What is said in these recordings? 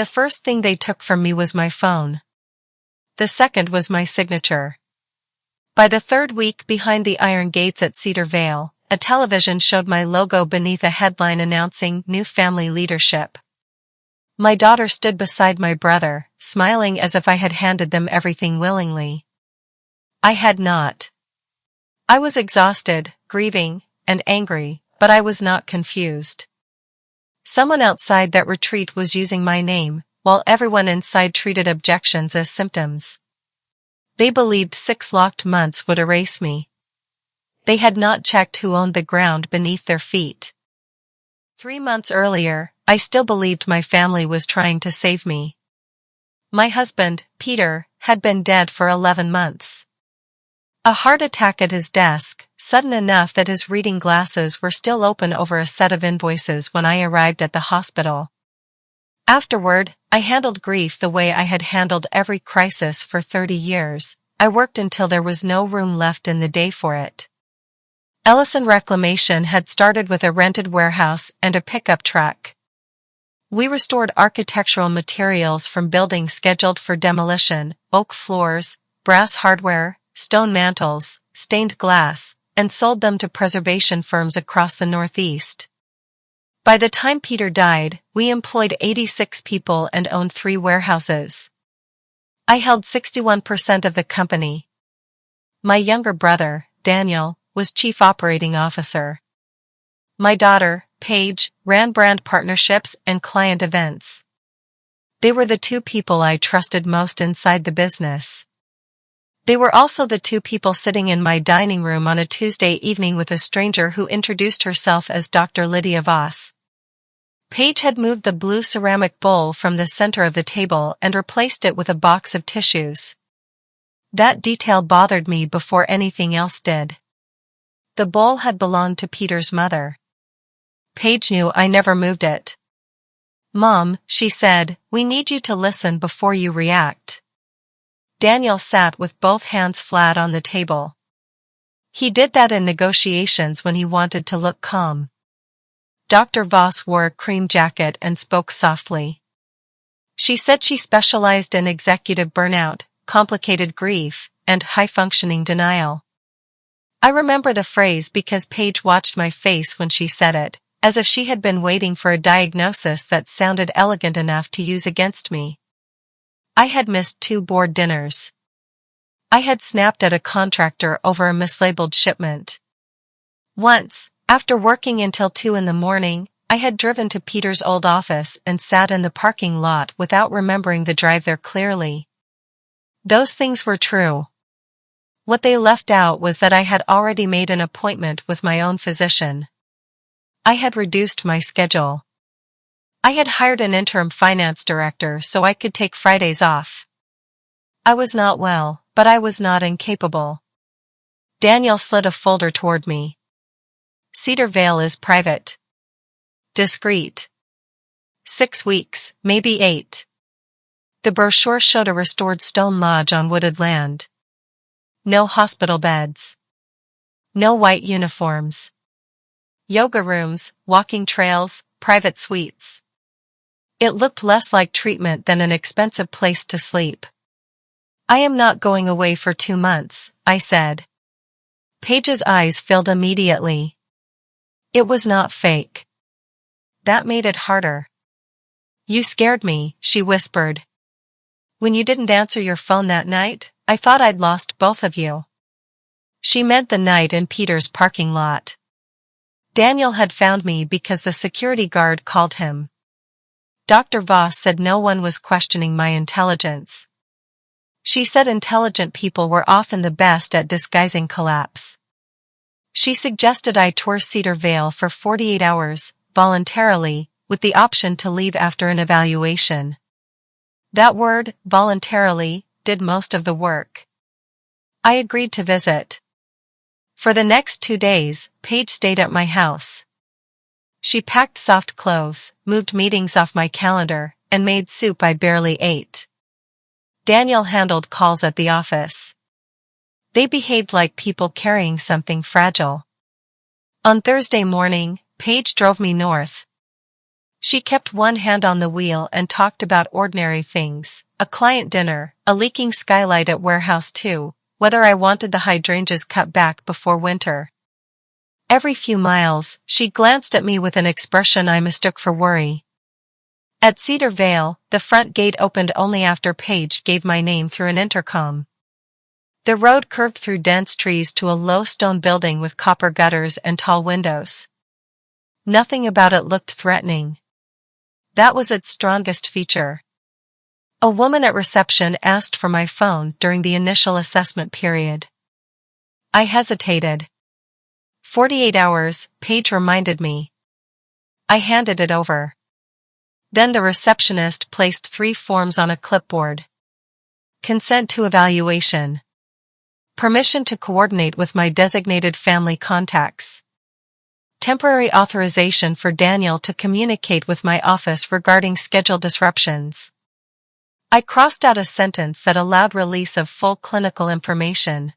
The first thing they took from me was my phone. The second was my signature. By the third week behind the iron gates at Cedar Vale, a television showed my logo beneath a headline announcing new family leadership. My daughter stood beside my brother, smiling as if I had handed them everything willingly. I had not. I was exhausted, grieving, and angry, but I was not confused. Someone outside that retreat was using my name, while everyone inside treated objections as symptoms. They believed 6 locked months would erase me. They had not checked who owned the ground beneath their feet. 3 months earlier, I still believed my family was trying to save me. My husband, Peter, had been dead for 11 months. A heart attack at his desk, sudden enough that his reading glasses were still open over a set of invoices when I arrived at the hospital. Afterward, I handled grief the way I had handled every crisis for 30 years. I worked until there was no room left in the day for it. Ellison Reclamation had started with a rented warehouse and a pickup truck. We restored architectural materials from buildings scheduled for demolition, oak floors, brass hardware, stone mantles, stained glass, and sold them to preservation firms across the Northeast. By the time Peter died, we employed 86 people and owned 3 warehouses. I held 61% of the company. My younger brother, Daniel, was chief operating officer. My daughter, Paige, ran brand partnerships and client events. They were the 2 people I trusted most inside the business. They were also the 2 people sitting in my dining room on a Tuesday evening with a stranger who introduced herself as Dr. Lydia Voss. Paige had moved the blue ceramic bowl from the center of the table and replaced it with a box of tissues. That detail bothered me before anything else did. The bowl had belonged to Peter's mother. Paige knew I never moved it. "Mom," she said, "we need you to listen before you react." Daniel sat with both hands flat on the table. He did that in negotiations when he wanted to look calm. Dr. Voss wore a cream jacket and spoke softly. She said she specialized in executive burnout, complicated grief, and high-functioning denial. I remember the phrase because Paige watched my face when she said it, as if she had been waiting for a diagnosis that sounded elegant enough to use against me. I had missed 2 board dinners. I had snapped at a contractor over a mislabeled shipment. Once, after working until 2 in the morning, I had driven to Peter's old office and sat in the parking lot without remembering the drive there clearly. Those things were true. What they left out was that I had already made an appointment with my own physician. I had reduced my schedule. I had hired an interim finance director so I could take Fridays off. I was not well, but I was not incapable. Daniel slid a folder toward me. Cedar Vale is private. Discreet. 6 weeks, maybe 8. The brochure showed a restored stone lodge on wooded land. No hospital beds. No white uniforms. Yoga rooms, walking trails, private suites. It looked less like treatment than an expensive place to sleep. "I am not going away for 2 months," I said. Paige's eyes filled immediately. It was not fake. That made it harder. "You scared me," she whispered. "When you didn't answer your phone that night, I thought I'd lost both of you." She meant the night in Peter's parking lot. Daniel had found me because the security guard called him. Dr. Voss said no one was questioning my intelligence. She said intelligent people were often the best at disguising collapse. She suggested I tour Cedar Vale for 48 hours, voluntarily, with the option to leave after an evaluation. That word, voluntarily, did most of the work. I agreed to visit. For the next 2 days, Paige stayed at my house. She packed soft clothes, moved meetings off my calendar, and made soup I barely ate. Daniel handled calls at the office. They behaved like people carrying something fragile. On Thursday morning, Paige drove me north. She kept one hand on the wheel and talked about ordinary things, a client dinner, a leaking skylight at warehouse 2, whether I wanted the hydrangeas cut back before winter. Every few miles, she glanced at me with an expression I mistook for worry. At Cedar Vale, the front gate opened only after Paige gave my name through an intercom. The road curved through dense trees to a low stone building with copper gutters and tall windows. Nothing about it looked threatening. That was its strongest feature. A woman at reception asked for my phone during the initial assessment period. I hesitated. 48 hours, Paige reminded me. I handed it over. Then the receptionist placed 3 forms on a clipboard. Consent to evaluation. Permission to coordinate with my designated family contacts. Temporary authorization for Daniel to communicate with my office regarding schedule disruptions. I crossed out a sentence that allowed release of full clinical information.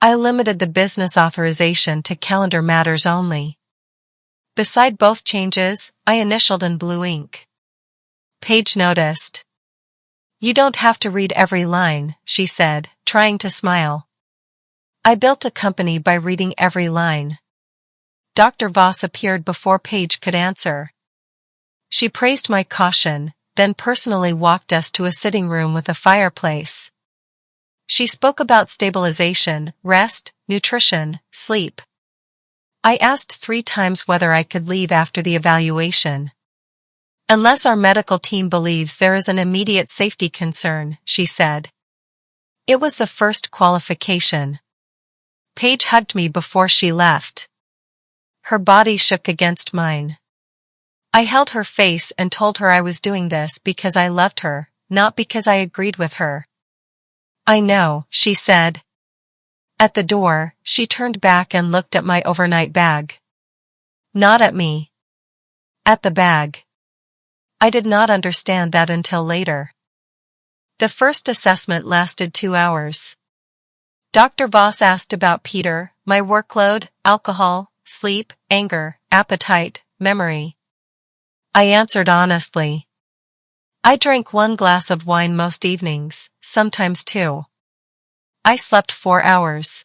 I limited the business authorization to calendar matters only. Beside both changes, I initialed in blue ink. Paige noticed. "You don't have to read every line," she said, trying to smile. I built a company by reading every line. Dr. Voss appeared before Paige could answer. She praised my caution, then personally walked us to a sitting room with a fireplace. She spoke about stabilization, rest, nutrition, sleep. I asked 3 times whether I could leave after the evaluation. "Unless our medical team believes there is an immediate safety concern," she said. It was the first qualification. Paige hugged me before she left. Her body shook against mine. I held her face and told her I was doing this because I loved her, not because I agreed with her. "I know," she said. At the door, she turned back and looked at my overnight bag. Not at me. At the bag. I did not understand that until later. The first assessment lasted 2 hours. Dr. Voss asked about Peter, my workload, alcohol, sleep, anger, appetite, memory. I answered honestly. I drank 1 glass of wine most evenings, sometimes 2. I slept 4 hours.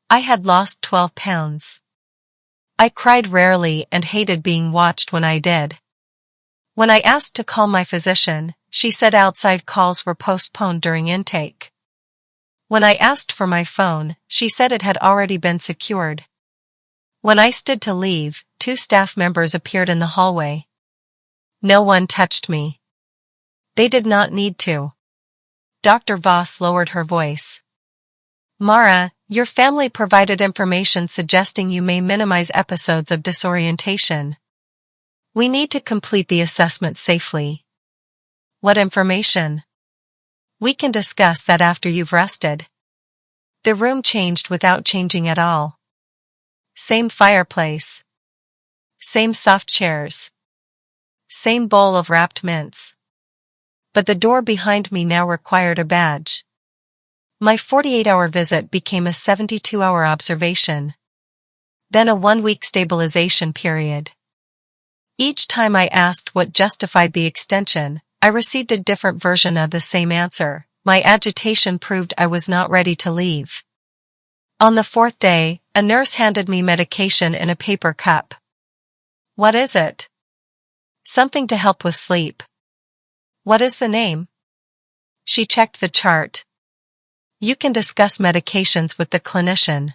I had lost 12 pounds. I cried rarely and hated being watched when I did. When I asked to call my physician, she said outside calls were postponed during intake. When I asked for my phone, she said it had already been secured. When I stood to leave, 2 staff members appeared in the hallway. No one touched me. They did not need to. Dr. Voss lowered her voice. "Mara, your family provided information suggesting you may minimize episodes of disorientation. We need to complete the assessment safely." "What information?" "We can discuss that after you've rested." The room changed without changing at all. Same fireplace. Same soft chairs. Same bowl of wrapped mints. But the door behind me now required a badge. My 48-hour visit became a 72-hour observation. Then a 1-week stabilization period. Each time I asked what justified the extension, I received a different version of the same answer. My agitation proved I was not ready to leave. On the 4th day, a nurse handed me medication in a paper cup. "What is it?" "Something to help with sleep." "What is the name?" She checked the chart. "You can discuss medications with the clinician."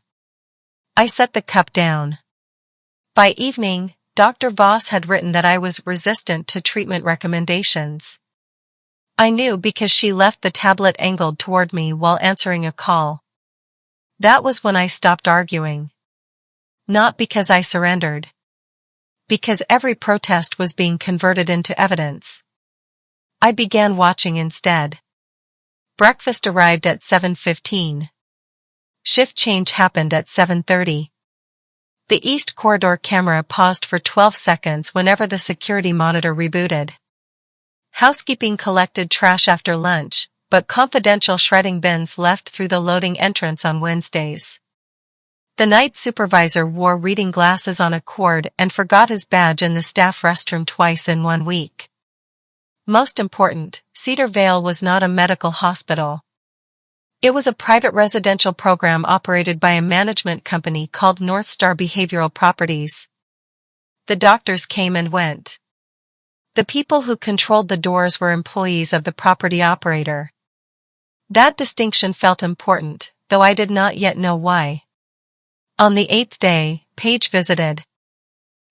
I set the cup down. By evening, Dr. Voss had written that I was resistant to treatment recommendations. I knew because she left the tablet angled toward me while answering a call. That was when I stopped arguing. Not because I surrendered. Because every protest was being converted into evidence. I began watching instead. Breakfast arrived at 7:15. Shift change happened at 7:30. The East Corridor camera paused for 12 seconds whenever the security monitor rebooted. Housekeeping collected trash after lunch, but confidential shredding bins left through the loading entrance on Wednesdays. The night supervisor wore reading glasses on a cord and forgot his badge in the staff restroom twice in 1 week. Most important, Cedar Vale was not a medical hospital. It was a private residential program operated by a management company called North Star Behavioral Properties. The doctors came and went. The people who controlled the doors were employees of the property operator. That distinction felt important, though I did not yet know why. On the 8th day, Paige visited.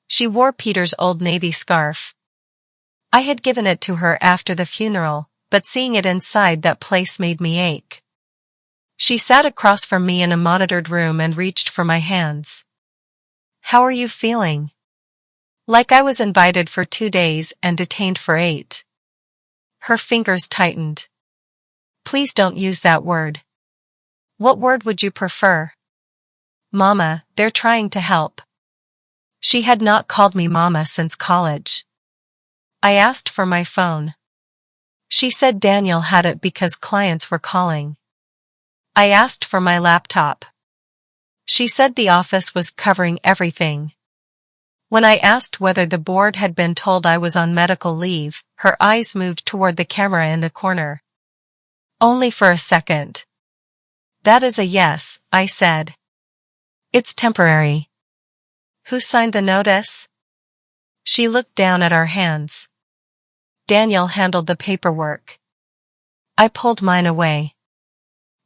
She wore Peter's old navy scarf. I had given it to her after the funeral, but seeing it inside that place made me ache. She sat across from me in a monitored room and reached for my hands. "How are you feeling?" Like I was invited for 2 days and detained for 8. Her fingers tightened. "Please don't use that word." "What word would you prefer?" "Mama, they're trying to help." She had not called me Mama since college. I asked for my phone. She said Daniel had it because clients were calling. I asked for my laptop. She said the office was covering everything. When I asked whether the board had been told I was on medical leave, her eyes moved toward the camera in the corner. Only for a second. "That is a yes," I said. "It's temporary." "Who signed the notice?" She looked down at our hands. Daniel handled the paperwork. I pulled mine away.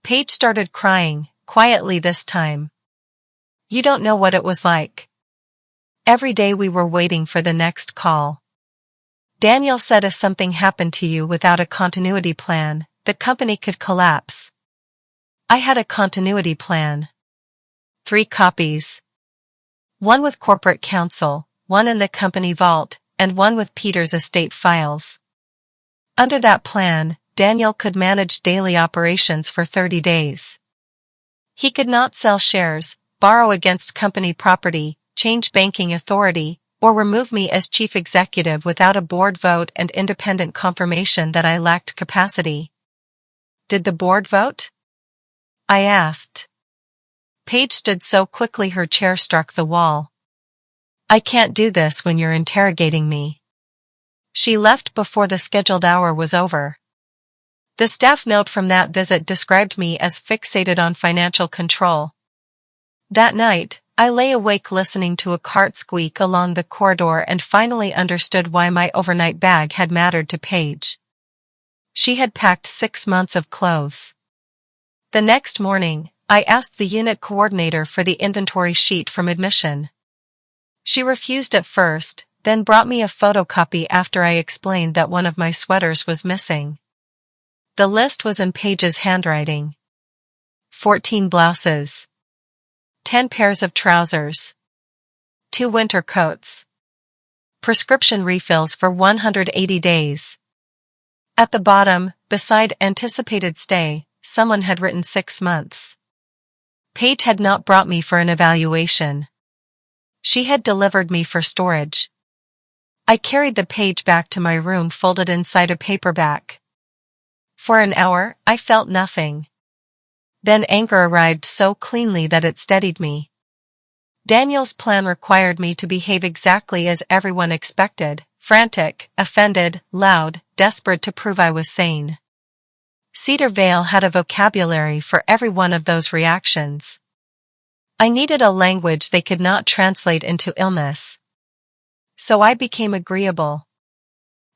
Paige started crying, quietly this time. You don't know what it was like. Every day we were waiting for the next call. Daniel said if something happened to you without a continuity plan, the company could collapse. I had a continuity plan. 3 copies. One with corporate counsel, one in the company vault, and one with Peter's estate files. Under that plan, Daniel could manage daily operations for 30 days. He could not sell shares, borrow against company property, change banking authority, or remove me as chief executive without a board vote and independent confirmation that I lacked capacity. Did the board vote? I asked. Paige stood so quickly her chair struck the wall. I can't do this when you're interrogating me. She left before the scheduled hour was over. The staff note from that visit described me as fixated on financial control. That night, I lay awake listening to a cart squeak along the corridor and finally understood why my overnight bag had mattered to Paige. She had packed 6 months of clothes. The next morning, I asked the unit coordinator for the inventory sheet from admission. She refused at first, then brought me a photocopy after I explained that one of my sweaters was missing. The list was in Paige's handwriting. 14 blouses. 10 pairs of trousers. 2 winter coats. Prescription refills for 180 days. At the bottom, beside anticipated stay, someone had written 6 months. Paige had not brought me for an evaluation. She had delivered me for storage. I carried the page back to my room folded inside a paperback. For an hour, I felt nothing. Then anger arrived so cleanly that it steadied me. Daniel's plan required me to behave exactly as everyone expected, frantic, offended, loud, desperate to prove I was sane. Cedar Vale had a vocabulary for every one of those reactions. I needed a language they could not translate into illness. So I became agreeable.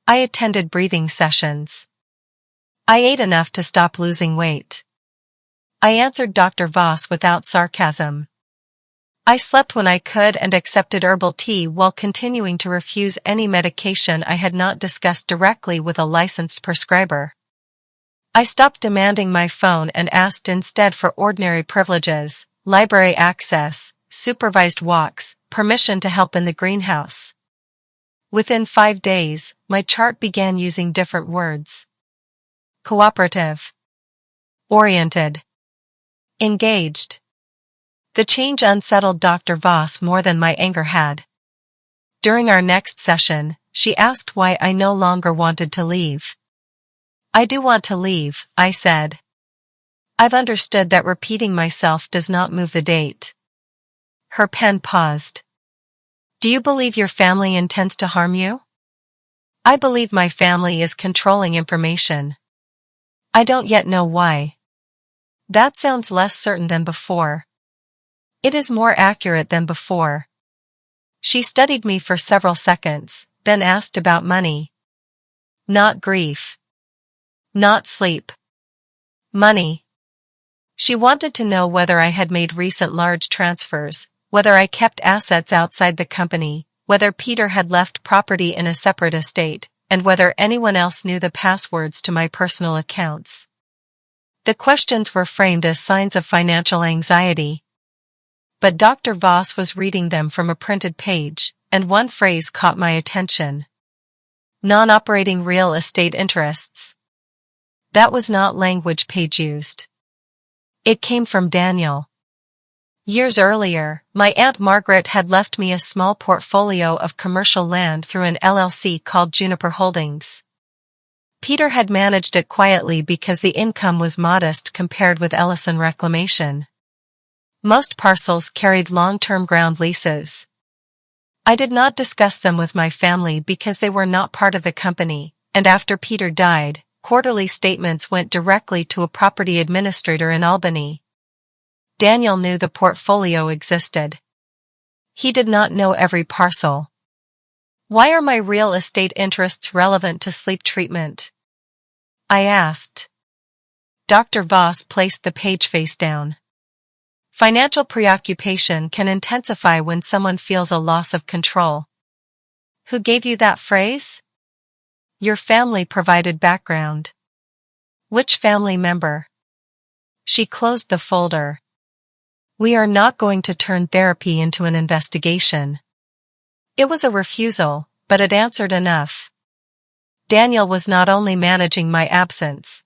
I attended breathing sessions. I ate enough to stop losing weight. I answered Dr. Voss without sarcasm. I slept when I could and accepted herbal tea while continuing to refuse any medication I had not discussed directly with a licensed prescriber. I stopped demanding my phone and asked instead for ordinary privileges, library access, supervised walks, permission to help in the greenhouse. Within 5 days, my chart began using different words. Cooperative. Oriented. Engaged. The change unsettled Dr. Voss more than my anger had. During our next session, she asked why I no longer wanted to leave. I do want to leave, I said. I've understood that repeating myself does not move the date. Her pen paused. Do you believe your family intends to harm you? I believe my family is controlling information. I don't yet know why. That sounds less certain than before. It is more accurate than before. She studied me for several seconds, then asked about money. Not grief. Not sleep. Money. She wanted to know whether I had made recent large transfers, whether I kept assets outside the company, whether Peter had left property in a separate estate, and whether anyone else knew the passwords to my personal accounts. The questions were framed as signs of financial anxiety. But Dr. Voss was reading them from a printed page, and one phrase caught my attention. Non-operating real estate interests. That was not language Paige used. It came from Daniel. Years earlier, my Aunt Margaret had left me a small portfolio of commercial land through an LLC called Juniper Holdings. Peter had managed it quietly because the income was modest compared with Ellison Reclamation. Most parcels carried long-term ground leases. I did not discuss them with my family because they were not part of the company, and after Peter died, quarterly statements went directly to a property administrator in Albany. Daniel knew the portfolio existed. He did not know every parcel. Why are my real estate interests relevant to sleep treatment? I asked. Dr. Voss placed the page face down. Financial preoccupation can intensify when someone feels a loss of control. Who gave you that phrase? Your family provided background. Which family member? She closed the folder. We are not going to turn therapy into an investigation. It was a refusal, but it answered enough. Daniel was not only managing my absence.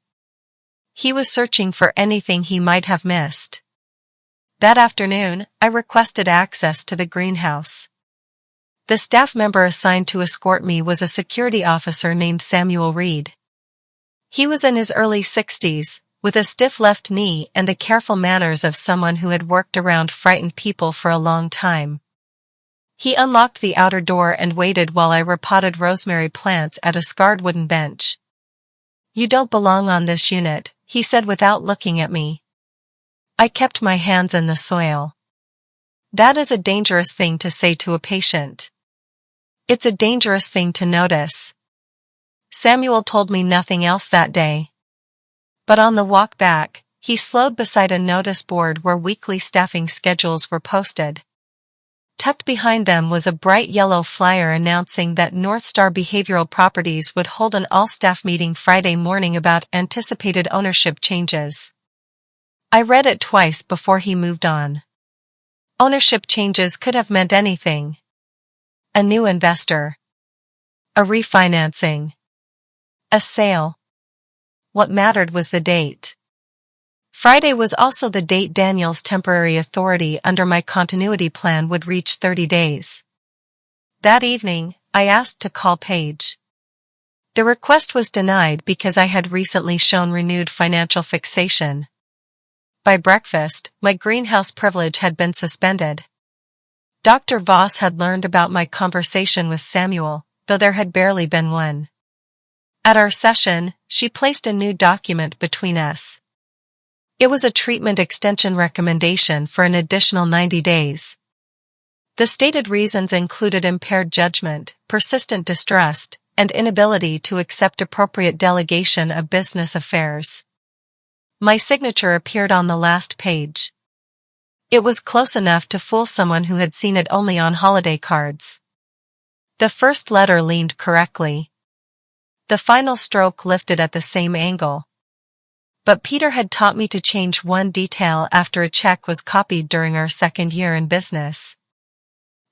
He was searching for anything he might have missed. That afternoon, I requested access to the greenhouse. The staff member assigned to escort me was a security officer named Samuel Reed. He was in his early 60s, with a stiff left knee and the careful manners of someone who had worked around frightened people for a long time. He unlocked the outer door and waited while I repotted rosemary plants at a scarred wooden bench. You don't belong on this unit, he said without looking at me. I kept my hands in the soil. That is a dangerous thing to say to a patient. It's a dangerous thing to notice. Samuel told me nothing else that day. But on the walk back, he slowed beside a notice board where weekly staffing schedules were posted. Tucked behind them was a bright yellow flyer announcing that North Star Behavioral Properties would hold an all-staff meeting Friday morning about anticipated ownership changes. I read it twice before he moved on. Ownership changes could have meant anything. A new investor. A refinancing. A sale. What mattered was the date. Friday was also the date Daniel's temporary authority under my continuity plan would reach 30 days. That evening, I asked to call Paige. The request was denied because I had recently shown renewed financial fixation. By breakfast, my greenhouse privilege had been suspended. Dr. Voss had learned about my conversation with Samuel, though there had barely been one. At our session, she placed a new document between us. It was a treatment extension recommendation for an additional 90 days. The stated reasons included impaired judgment, persistent distrust, and inability to accept appropriate delegation of business affairs. My signature appeared on the last page. It was close enough to fool someone who had seen it only on holiday cards. The first letter leaned correctly. The final stroke lifted at the same angle. But Peter had taught me to change one detail after a check was copied during our second year in business.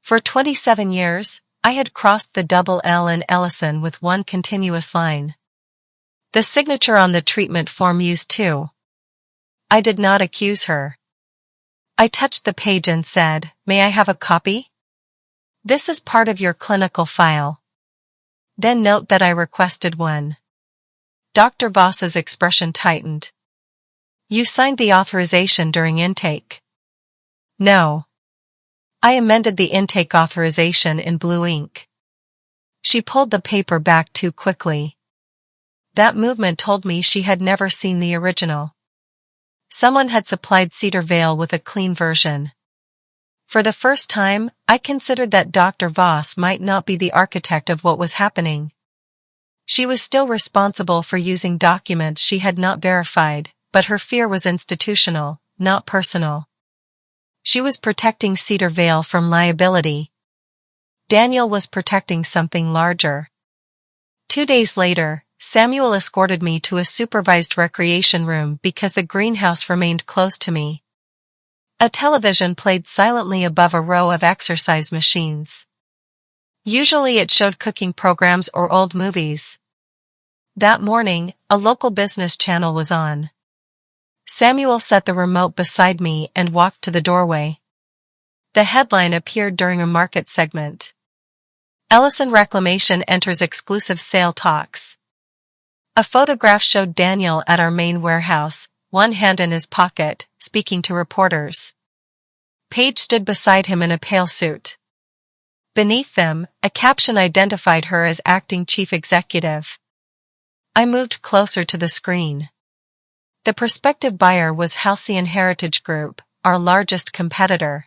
For 27 years, I had crossed the double L in Ellison with one continuous line. The signature on the treatment form used too. I did not accuse her. I touched the page and said, "May I have a copy? This is part of your clinical file." Then note that I requested one. Dr. Voss's expression tightened. You signed the authorization during intake. No. I amended the intake authorization in blue ink. She pulled the paper back too quickly. That movement told me she had never seen the original. Someone had supplied Cedar Vale with a clean version. For the first time, I considered that Dr. Voss might not be the architect of what was happening. She was still responsible for using documents she had not verified, but her fear was institutional, not personal. She was protecting Cedar Vale from liability. Daniel was protecting something larger. 2 days later, Samuel escorted me to a supervised recreation room because the greenhouse remained close to me. A television played silently above a row of exercise machines. Usually it showed cooking programs or old movies. That morning, a local business channel was on. Samuel set the remote beside me and walked to the doorway. The headline appeared during a market segment. Ellison Reclamation enters exclusive sale talks. A photograph showed Daniel at our main warehouse, one hand in his pocket, speaking to reporters. Paige stood beside him in a pale suit. Beneath them, a caption identified her as acting chief executive. I moved closer to the screen. The prospective buyer was Halcyon Heritage Group, our largest competitor.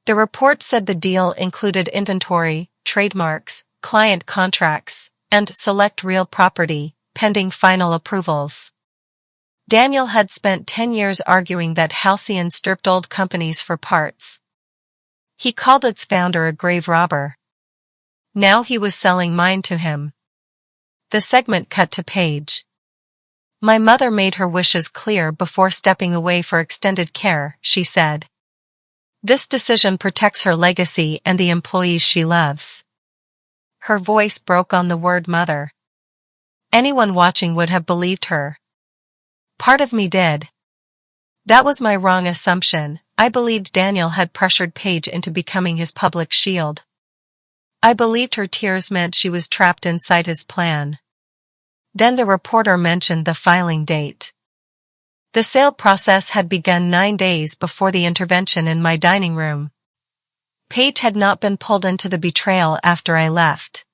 The report said the deal included inventory, trademarks, client contracts, and select real property, pending final approvals. Daniel had spent 10 years arguing that Halcyon stripped old companies for parts. He called its founder a grave robber. Now he was selling mine to him. The segment cut to Paige. My mother made her wishes clear before stepping away for extended care, she said. This decision protects her legacy and the employees she loves. Her voice broke on the word mother. Anyone watching would have believed her. Part of me did. That was my wrong assumption. I believed Daniel had pressured Paige into becoming his public shield. I believed her tears meant she was trapped inside his plan. Then the reporter mentioned the filing date. The sale process had begun 9 days before the intervention in my dining room. Paige had not been pulled into the betrayal after I left.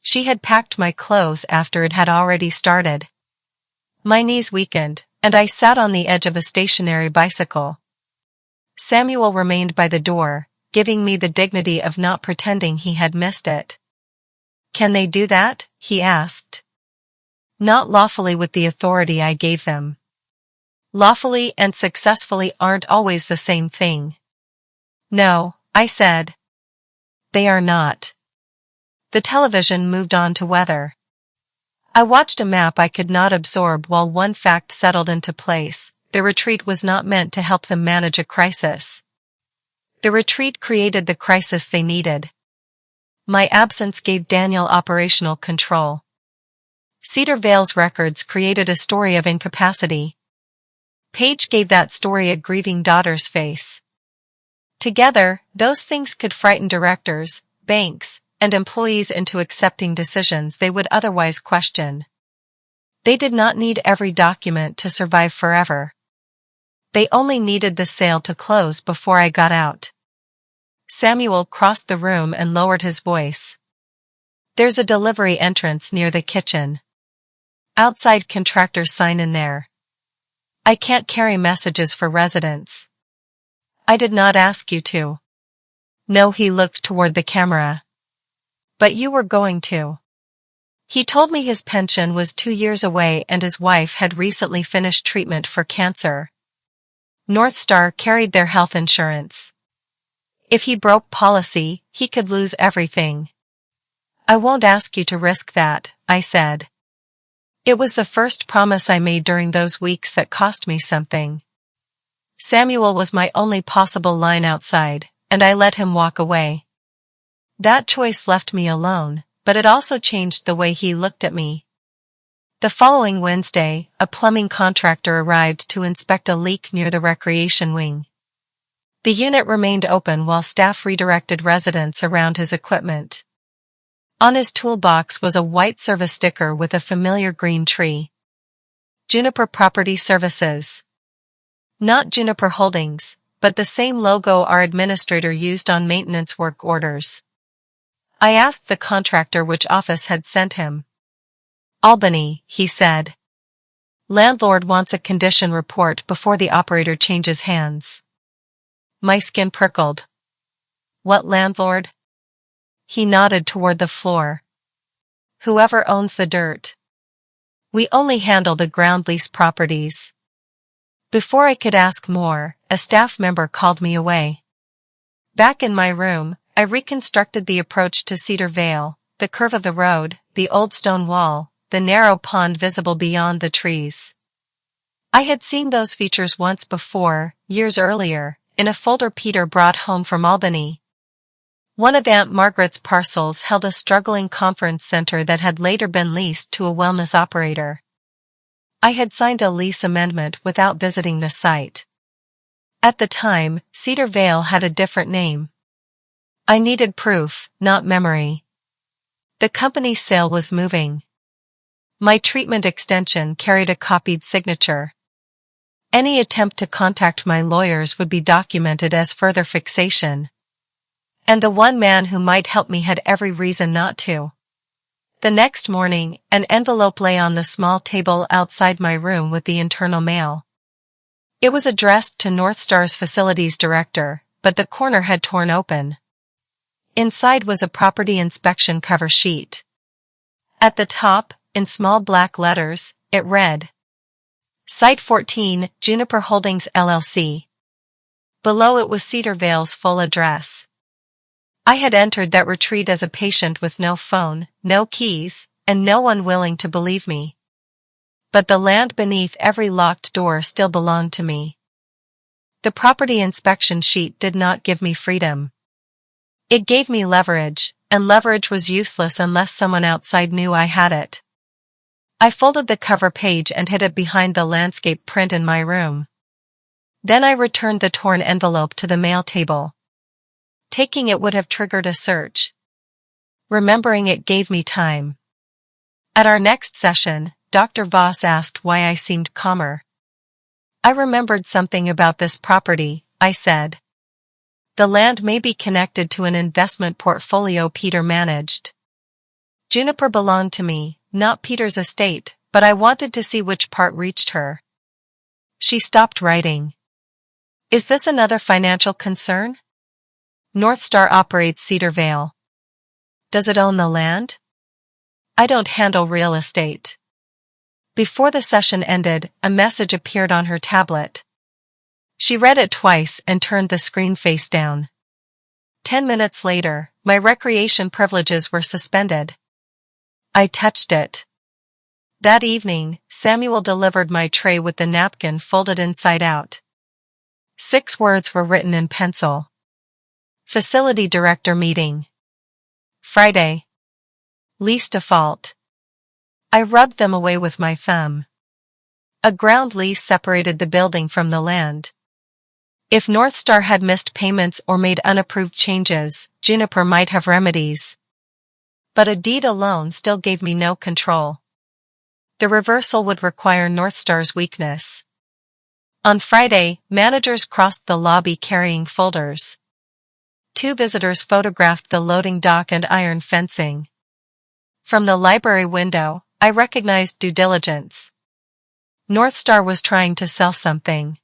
She had packed my clothes after it had already started. My knees weakened, and I sat on the edge of a stationary bicycle. Samuel remained by the door, giving me the dignity of not pretending he had missed it. Can they do that? He asked. Not lawfully with the authority I gave them. Lawfully and successfully aren't always the same thing. No, I said. They are not. The television moved on to weather. I watched a map I could not absorb while one fact settled into place. The retreat was not meant to help them manage a crisis. The retreat created the crisis they needed. My absence gave Daniel operational control. Cedar Vale's records created a story of incapacity. Paige gave that story a grieving daughter's face. Together, those things could frighten directors, banks, and employees into accepting decisions they would otherwise question. They did not need every document to survive forever. They only needed the sale to close before I got out. Samuel crossed the room and lowered his voice. There's a delivery entrance near the kitchen. Outside contractors sign in there. I can't carry messages for residents. I did not ask you to. No, he looked toward the camera. But you were going to. He told me his pension was 2 years away and his wife had recently finished treatment for cancer. North Star carried their health insurance. If he broke policy, he could lose everything. I won't ask you to risk that, I said. It was the first promise I made during those weeks that cost me something. Samuel was my only possible line outside, and I let him walk away. That choice left me alone, but it also changed the way he looked at me. The following Wednesday, a plumbing contractor arrived to inspect a leak near the recreation wing. The unit remained open while staff redirected residents around his equipment. On his toolbox was a white service sticker with a familiar green tree. Juniper Property Services. Not Juniper Holdings, but the same logo our administrator used on maintenance work orders. I asked the contractor which office had sent him. Albany, he said. Landlord wants a condition report before the operator changes hands. My skin prickled. What landlord? He nodded toward the floor. Whoever owns the dirt. We only handle the ground lease properties. Before I could ask more, a staff member called me away. Back in my room, I reconstructed the approach to Cedar Vale, the curve of the road, the old stone wall, the narrow pond visible beyond the trees. I had seen those features once before, years earlier, in a folder Peter brought home from Albany. One of Aunt Margaret's parcels held a struggling conference center that had later been leased to a wellness operator. I had signed a lease amendment without visiting the site. At the time, Cedar Vale had a different name. I needed proof, not memory. The company's sale was moving. My treatment extension carried a copied signature. Any attempt to contact my lawyers would be documented as further fixation. And the one man who might help me had every reason not to. The next morning, an envelope lay on the small table outside my room with the internal mail. It was addressed to Northstar's facilities director, but the corner had torn open. Inside was a property inspection cover sheet. At the top, in small black letters, it read, Site 14, Juniper Holdings LLC. Below it was Cedar Vale's full address. I had entered that retreat as a patient with no phone, no keys, and no one willing to believe me. But the land beneath every locked door still belonged to me. The property inspection sheet did not give me freedom. It gave me leverage, and leverage was useless unless someone outside knew I had it. I folded the cover page and hid it behind the landscape print in my room. Then I returned the torn envelope to the mail table. Taking it would have triggered a search. Remembering it gave me time. At our next session, Dr. Voss asked why I seemed calmer. I remembered something about this property, I said. The land may be connected to an investment portfolio Peter managed. Juniper belonged to me, not Peter's estate, but I wanted to see which part reached her. She stopped writing. Is this another financial concern? Northstar operates Cedar Vale. Does it own the land? I don't handle real estate. Before the session ended, a message appeared on her tablet. She read it twice and turned the screen face down. 10 minutes later, my recreation privileges were suspended. I touched it. That evening, Samuel delivered my tray with the napkin folded inside out. 6 words were written in pencil. Facility Director Meeting. Friday. Lease default. I rubbed them away with my thumb. A ground lease separated the building from the land. If Northstar had missed payments or made unapproved changes, Juniper might have remedies. But a deed alone still gave me no control. The reversal would require Northstar's weakness. On Friday, managers crossed the lobby carrying folders. 2 visitors photographed the loading dock and iron fencing. From the library window, I recognized due diligence. Northstar was trying to sell something.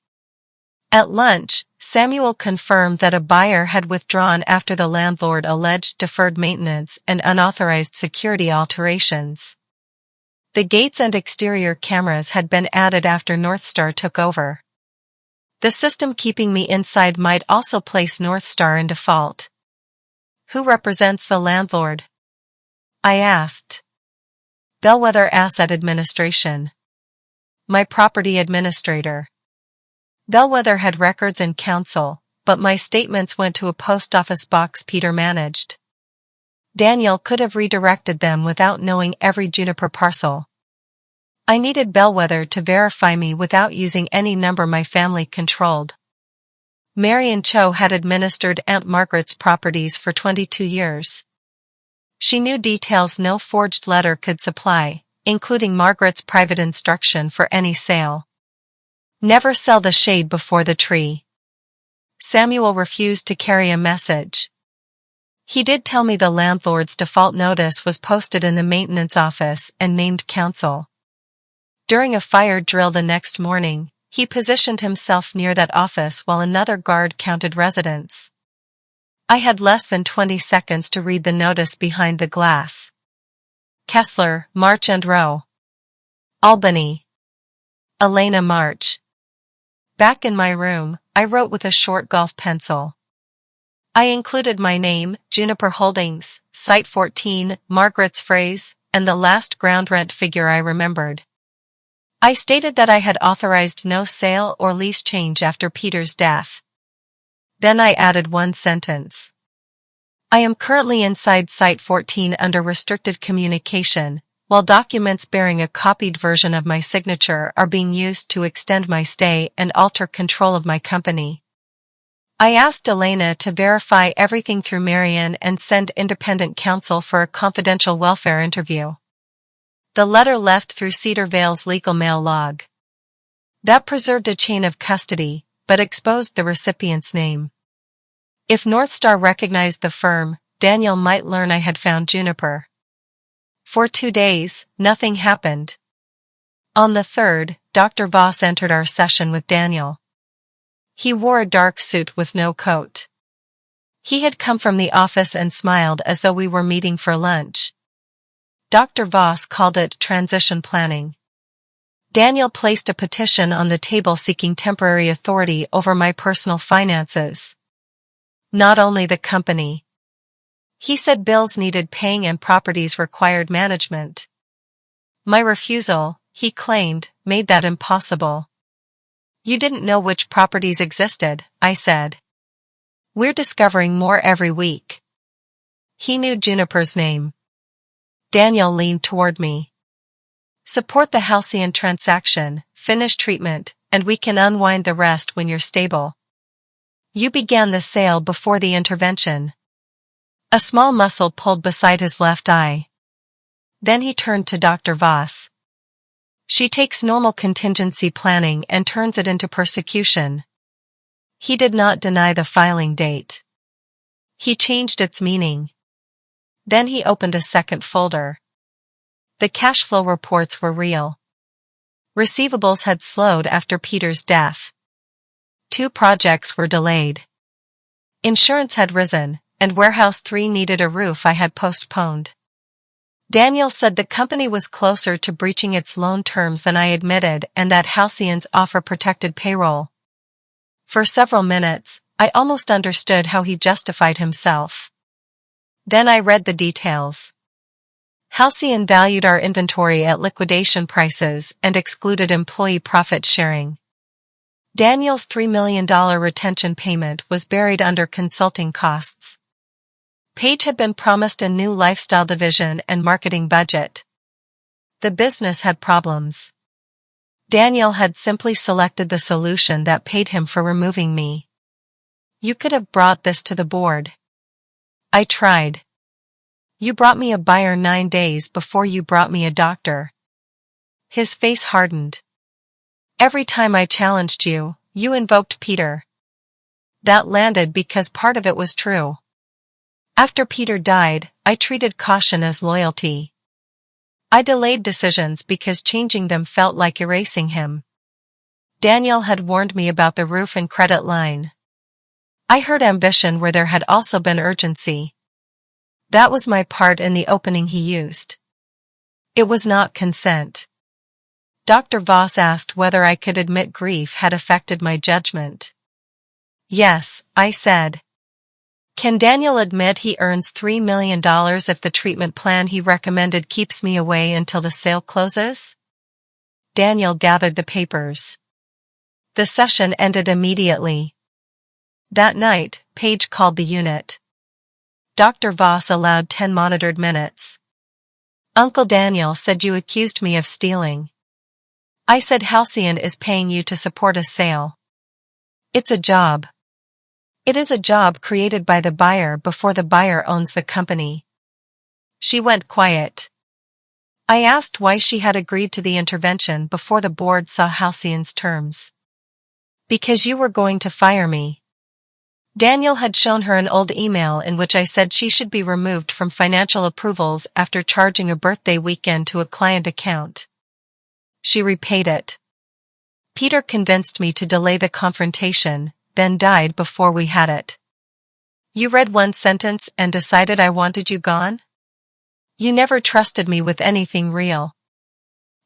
At lunch, Samuel confirmed that a buyer had withdrawn after the landlord alleged deferred maintenance and unauthorized security alterations. The gates and exterior cameras had been added after Northstar took over. The system keeping me inside might also place Northstar in default. Who represents the landlord? I asked. Bellwether Asset Administration. My property administrator. Bellwether had records and counsel, but my statements went to a post office box Peter managed. Daniel could have redirected them without knowing every Juniper parcel. I needed Bellwether to verify me without using any number my family controlled. Marion Cho had administered Aunt Margaret's properties for 22 years. She knew details no forged letter could supply, including Margaret's private instruction for any sale. Never sell the shade before the tree. Samuel refused to carry a message. He did tell me the landlord's default notice was posted in the maintenance office and named counsel. During a fire drill the next morning, he positioned himself near that office while another guard counted residents. I had less than 20 seconds to read the notice behind the glass. Kessler, March and Row. Albany. Elena March. Back in my room, I wrote with a short golf pencil. I included my name, Juniper Holdings, Site 14, Margaret's phrase, and the last ground rent figure I remembered. I stated that I had authorized no sale or lease change after Peter's death. Then I added one sentence. I am currently inside Site 14 under restricted communication, while documents bearing a copied version of my signature are being used to extend my stay and alter control of my company. I asked Elena to verify everything through Marianne and send independent counsel for a confidential welfare interview. The letter left through Cedar Vale's legal mail log. That preserved a chain of custody, but exposed the recipient's name. If Northstar recognized the firm, Daniel might learn I had found Juniper. For 2 days, nothing happened. On the third, Dr. Voss entered our session with Daniel. He wore a dark suit with no coat. He had come from the office and smiled as though we were meeting for lunch. Dr. Voss called it transition planning. Daniel placed a petition on the table seeking temporary authority over my personal finances. Not only the company. He said bills needed paying and properties required management. My refusal, he claimed, made that impossible. You didn't know which properties existed, I said. We're discovering more every week. He knew Juniper's name. Daniel leaned toward me. Support the Halcyon transaction, finish treatment, and we can unwind the rest when you're stable. You began the sale before the intervention. A small muscle pulled beside his left eye. Then he turned to Dr. Voss. She takes normal contingency planning and turns it into persecution. He did not deny the filing date. He changed its meaning. Then he opened a second folder. The cash flow reports were real. Receivables had slowed after Peter's death. 2 projects were delayed. Insurance had risen, and Warehouse 3 needed a roof I had postponed. Daniel said the company was closer to breaching its loan terms than I admitted and that Halcyon's offer protected payroll. For several minutes, I almost understood how he justified himself. Then I read the details. Halcyon valued our inventory at liquidation prices and excluded employee profit sharing. Daniel's $3 million retention payment was buried under consulting costs. Paige had been promised a new lifestyle division and marketing budget. The business had problems. Daniel had simply selected the solution that paid him for removing me. You could have brought this to the board. I tried. You brought me a buyer 9 days before you brought me a doctor. His face hardened. Every time I challenged you, you invoked Peter. That landed because part of it was true. After Peter died, I treated caution as loyalty. I delayed decisions because changing them felt like erasing him. Daniel had warned me about the roof and credit line. I heard ambition where there had also been urgency. That was my part in the opening he used. It was not consent. Dr. Voss asked whether I could admit grief had affected my judgment. Yes, I said. Can Daniel admit he earns $3 million if the treatment plan he recommended keeps me away until the sale closes? Daniel gathered the papers. The session ended immediately. That night, Paige called the unit. Dr. Voss allowed 10 monitored minutes. Uncle Daniel said you accused me of stealing. I said Halcyon is paying you to support a sale. It's a job. It is a job created by the buyer before the buyer owns the company. She went quiet. I asked why she had agreed to the intervention before the board saw Halcyon's terms. Because you were going to fire me. Daniel had shown her an old email in which I said she should be removed from financial approvals after charging a birthday weekend to a client account. She repaid it. Peter convinced me to delay the confrontation, then died before we had it. You read one sentence and decided I wanted you gone? You never trusted me with anything real.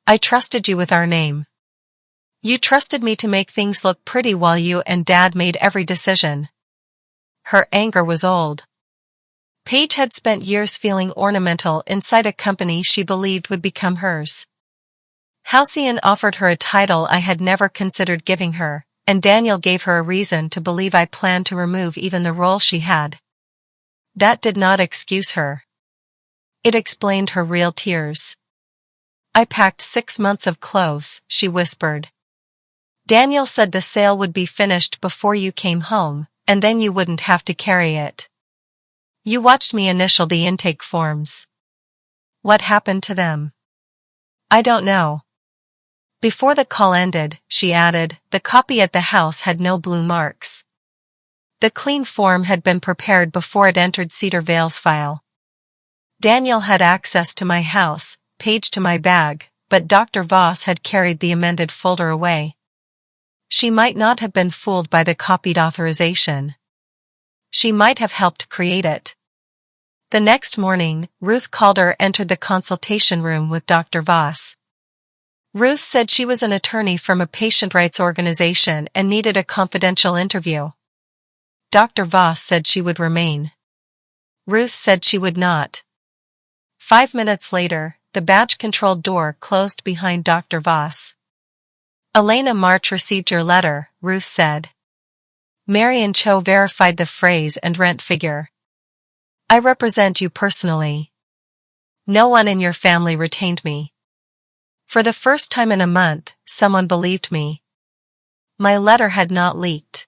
I trusted you with our name. You trusted me to make things look pretty while you and Dad made every decision. Her anger was old. Paige had spent years feeling ornamental inside a company she believed would become hers. Halcyon offered her a title I had never considered giving her, and Daniel gave her a reason to believe I planned to remove even the role she had. That did not excuse her. It explained her real tears. I packed 6 months of clothes, she whispered. Daniel said the sale would be finished before you came home, and then you wouldn't have to carry it. You watched me initial the intake forms. What happened to them? I don't know. Before the call ended, she added, the copy at the house had no blue marks. The clean form had been prepared before it entered Cedar Vale's file. Daniel had access to my house, Paige to my bag, but Dr. Voss had carried the amended folder away. She might not have been fooled by the copied authorization. She might have helped create it. The next morning, Ruth Calder entered the consultation room with Dr. Voss. Ruth said she was an attorney from a patient rights organization and needed a confidential interview. Dr. Voss said she would remain. Ruth said she would not. 5 minutes later, the badge-controlled door closed behind Dr. Voss. Elena March received your letter, Ruth said. Marian Cho verified the phrase and rent figure. I represent you personally. No one in your family retained me. For the first time in a month, someone believed me. My letter had not leaked.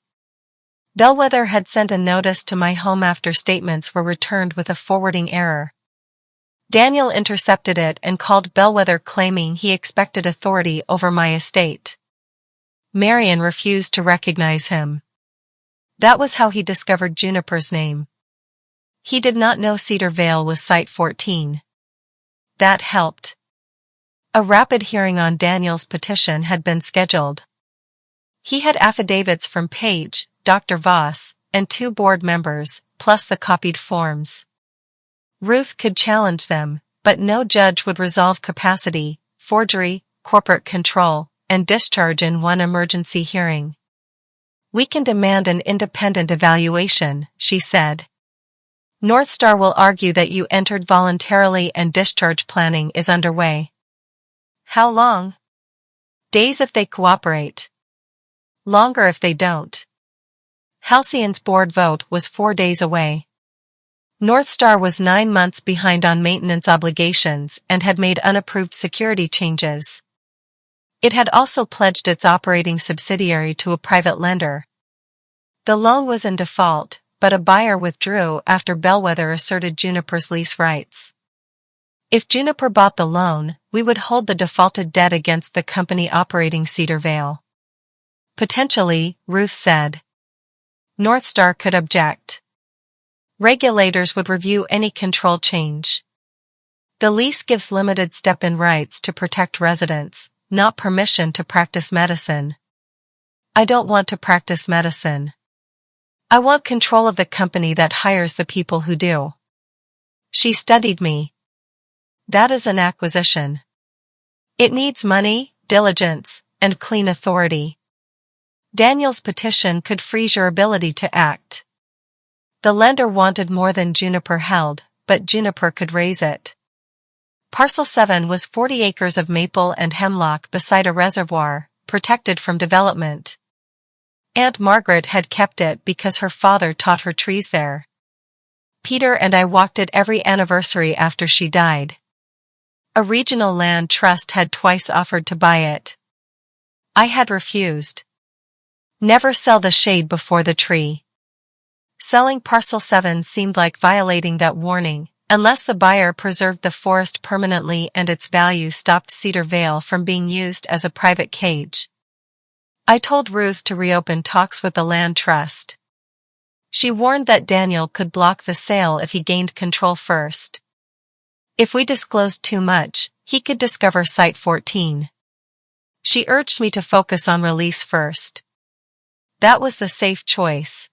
Bellwether had sent a notice to my home after statements were returned with a forwarding error. Daniel intercepted it and called Bellwether claiming he expected authority over my estate. Marian refused to recognize him. That was how he discovered Juniper's name. He did not know Cedar Vale was Site 14. That helped. A rapid hearing on Daniel's petition had been scheduled. He had affidavits from Paige, Dr. Voss, and 2 board members, plus the copied forms. Ruth could challenge them, but no judge would resolve capacity, forgery, corporate control, and discharge in one emergency hearing. We can demand an independent evaluation, she said. Northstar will argue that you entered voluntarily and discharge planning is underway. How long? Days if they cooperate. Longer if they don't. Halcyon's board vote was 4 days away. Northstar was 9 months behind on maintenance obligations and had made unapproved security changes. It had also pledged its operating subsidiary to a private lender. The loan was in default, but a buyer withdrew after Bellwether asserted Juniper's lease rights. If Juniper bought the loan, we would hold the defaulted debt against the company operating Cedar Vale. Potentially, Ruth said. Northstar could object. Regulators would review any control change. The lease gives limited step-in rights to protect residents, not permission to practice medicine. I don't want to practice medicine. I want control of the company that hires the people who do. She studied me. That is an acquisition. It needs money, diligence, and clean authority. Daniel's petition could freeze your ability to act. The lender wanted more than Juniper held, but Juniper could raise it. Parcel 7 was 40 acres of maple and hemlock beside a reservoir, protected from development. Aunt Margaret had kept it because her father taught her trees there. Peter and I walked it every anniversary after she died. A regional land trust had twice offered to buy it. I had refused. Never sell the shade before the tree. Selling Parcel 7 seemed like violating that warning, unless the buyer preserved the forest permanently and its value stopped Cedar Vale from being used as a private cage. I told Ruth to reopen talks with the land trust. She warned that Daniel could block the sale if he gained control first. If we disclosed too much, he could discover Site 14. She urged me to focus on release first. That was the safe choice.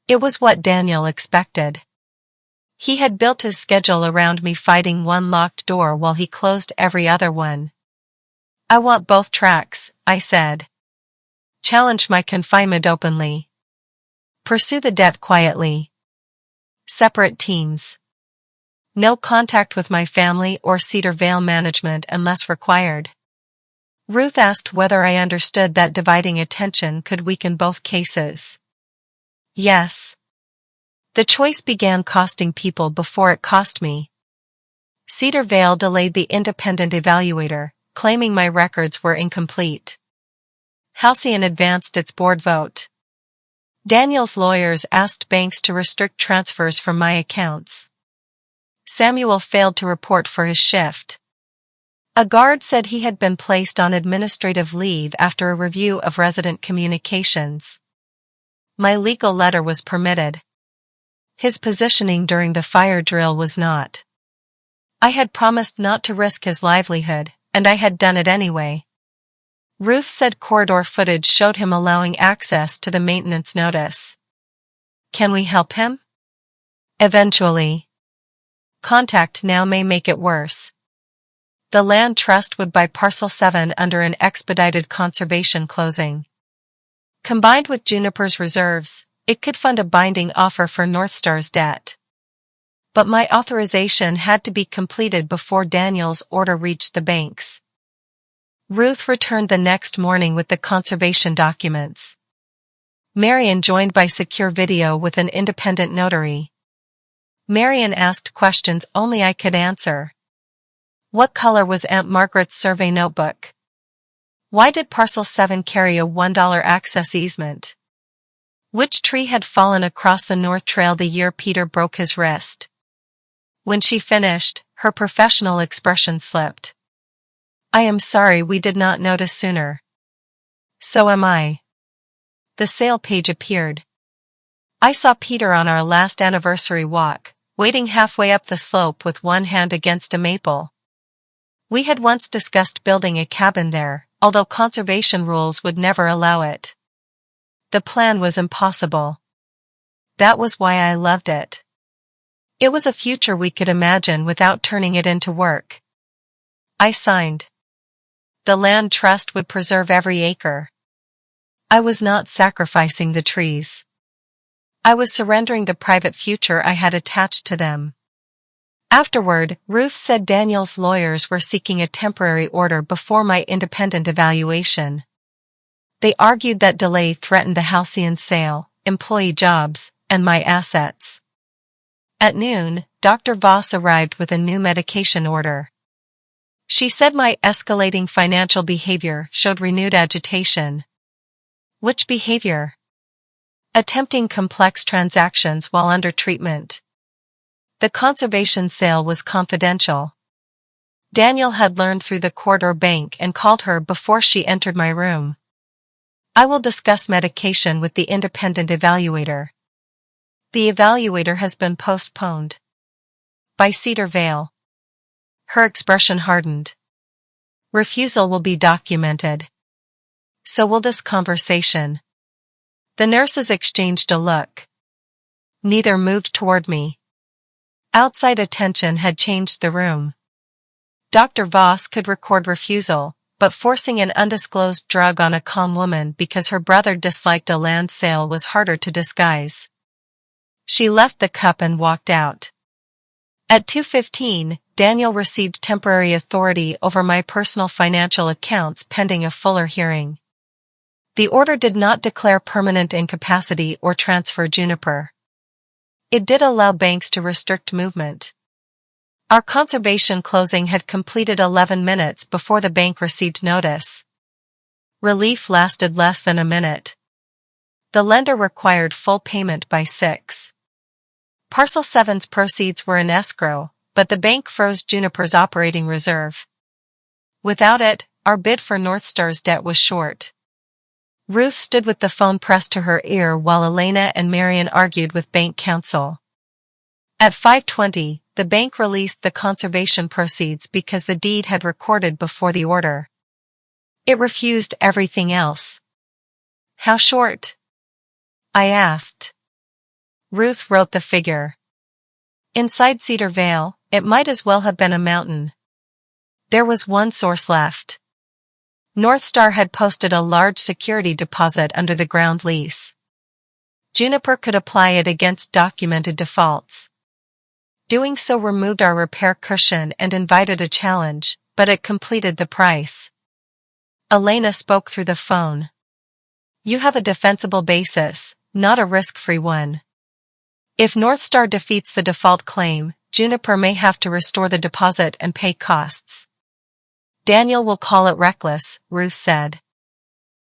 It was what Daniel expected. He had built his schedule around me fighting one locked door while he closed every other one. I want both tracks, I said. Challenge my confinement openly. Pursue the debt quietly. Separate teams. No contact with my family or Cedar Vale management unless required. Ruth asked whether I understood that dividing attention could weaken both cases. Yes. The choice began costing people before it cost me. Cedar Vale delayed the independent evaluator, claiming my records were incomplete. Halcyon advanced its board vote. Daniel's lawyers asked banks to restrict transfers from my accounts. Samuel failed to report for his shift. A guard said he had been placed on administrative leave after a review of resident communications. My legal letter was permitted. His positioning during the fire drill was not. I had promised not to risk his livelihood, and I had done it anyway. Ruth said corridor footage showed him allowing access to the maintenance notice. Can we help him? Eventually. Contact now may make it worse. The land trust would buy parcel 7 under an expedited conservation closing. Combined with Juniper's reserves, it could fund a binding offer for Northstar's debt. But my authorization had to be completed before Daniel's order reached the banks. Ruth returned the next morning with the conservation documents. Marion joined by secure video with an independent notary. Marion asked questions only I could answer. What color was Aunt Margaret's survey notebook? Why did parcel 7 carry a $1 access easement? Which tree had fallen across the North Trail the year Peter broke his wrist? When she finished, her professional expression slipped. I am sorry we did not notice sooner. So am I. The sale page appeared. I saw Peter on our last anniversary walk, waiting halfway up the slope with one hand against a maple. We had once discussed building a cabin there, although conservation rules would never allow it. The plan was impossible. That was why I loved it. It was a future we could imagine without turning it into work. I signed. The land trust would preserve every acre. I was not sacrificing the trees. I was surrendering the private future I had attached to them. Afterward, Ruth said Daniel's lawyers were seeking a temporary order before my independent evaluation. They argued that delay threatened the Halcyon sale, employee jobs, and my assets. At noon, Dr. Voss arrived with a new medication order. She said my escalating financial behavior showed renewed agitation. Which behavior? Attempting complex transactions while under treatment. The conservation sale was confidential. Daniel had learned through the corridor bank and called her before she entered my room. I will discuss medication with the independent evaluator. The evaluator has been postponed. By Cedar Vale. Her expression hardened. Refusal will be documented. So will this conversation. The nurses exchanged a look. Neither moved toward me. Outside attention had changed the room. Dr. Voss could record refusal, but forcing an undisclosed drug on a calm woman because her brother disliked a land sale was harder to disguise. She left the cup and walked out. At 2:15, Daniel received temporary authority over my personal financial accounts pending a fuller hearing. The order did not declare permanent incapacity or transfer Juniper. It did allow banks to restrict movement. Our conservation closing had completed 11 minutes before the bank received notice. Relief lasted less than a minute. The lender required full payment by 6. Parcel 7's proceeds were in escrow, but the bank froze Juniper's operating reserve. Without it, our bid for Northstar's debt was short. Ruth stood with the phone pressed to her ear while Elena and Marion argued with bank counsel. At 5:20, the bank released the conservation proceeds because the deed had recorded before the order. It refused everything else. How short? I asked. Ruth wrote the figure. Inside Cedar Vale, it might as well have been a mountain. There was one source left. Northstar had posted a large security deposit under the ground lease. Juniper could apply it against documented defaults. Doing so removed our repair cushion and invited a challenge, but it completed the price. Elena spoke through the phone. You have a defensible basis, not a risk-free one. If Northstar defeats the default claim, Juniper may have to restore the deposit and pay costs. Daniel will call it reckless, Ruth said.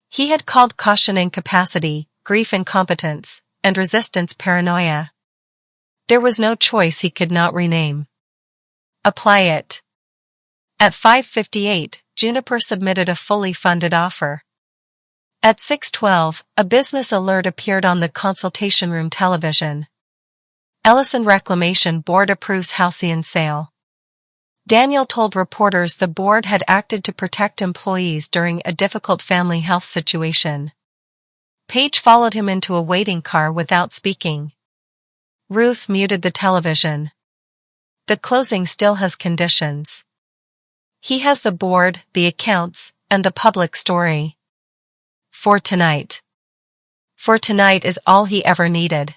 He had called caution incapacity, grief incompetence, and resistance paranoia. There was no choice he could not rename. Apply it. At 5:58, Juniper submitted a fully funded offer. At 6:12, a business alert appeared on the consultation room television. Ellison Reclamation Board approves Halcyon sale. Daniel told reporters the board had acted to protect employees during a difficult family health situation. Page followed him into a waiting car without speaking. Ruth muted the television. The closing still has conditions. He has the board, the accounts, and the public story. For tonight. For tonight is all he ever needed.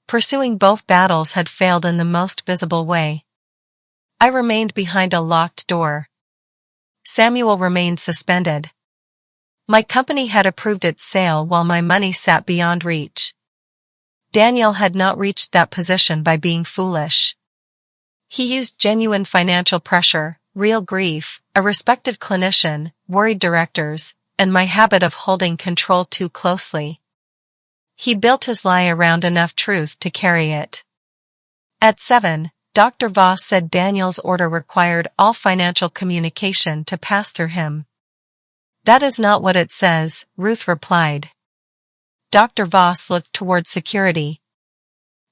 Pursuing both battles had failed in the most visible way. I remained behind a locked door. Samuel remained suspended. My company had approved its sale while my money sat beyond reach. Daniel had not reached that position by being foolish. He used genuine financial pressure, real grief, a respected clinician, worried directors, and my habit of holding control too closely. He built his lie around enough truth to carry it. At 7, Dr. Voss said Daniel's order required all financial communication to pass through him. That is not what it says, Ruth replied. Dr. Voss looked toward security.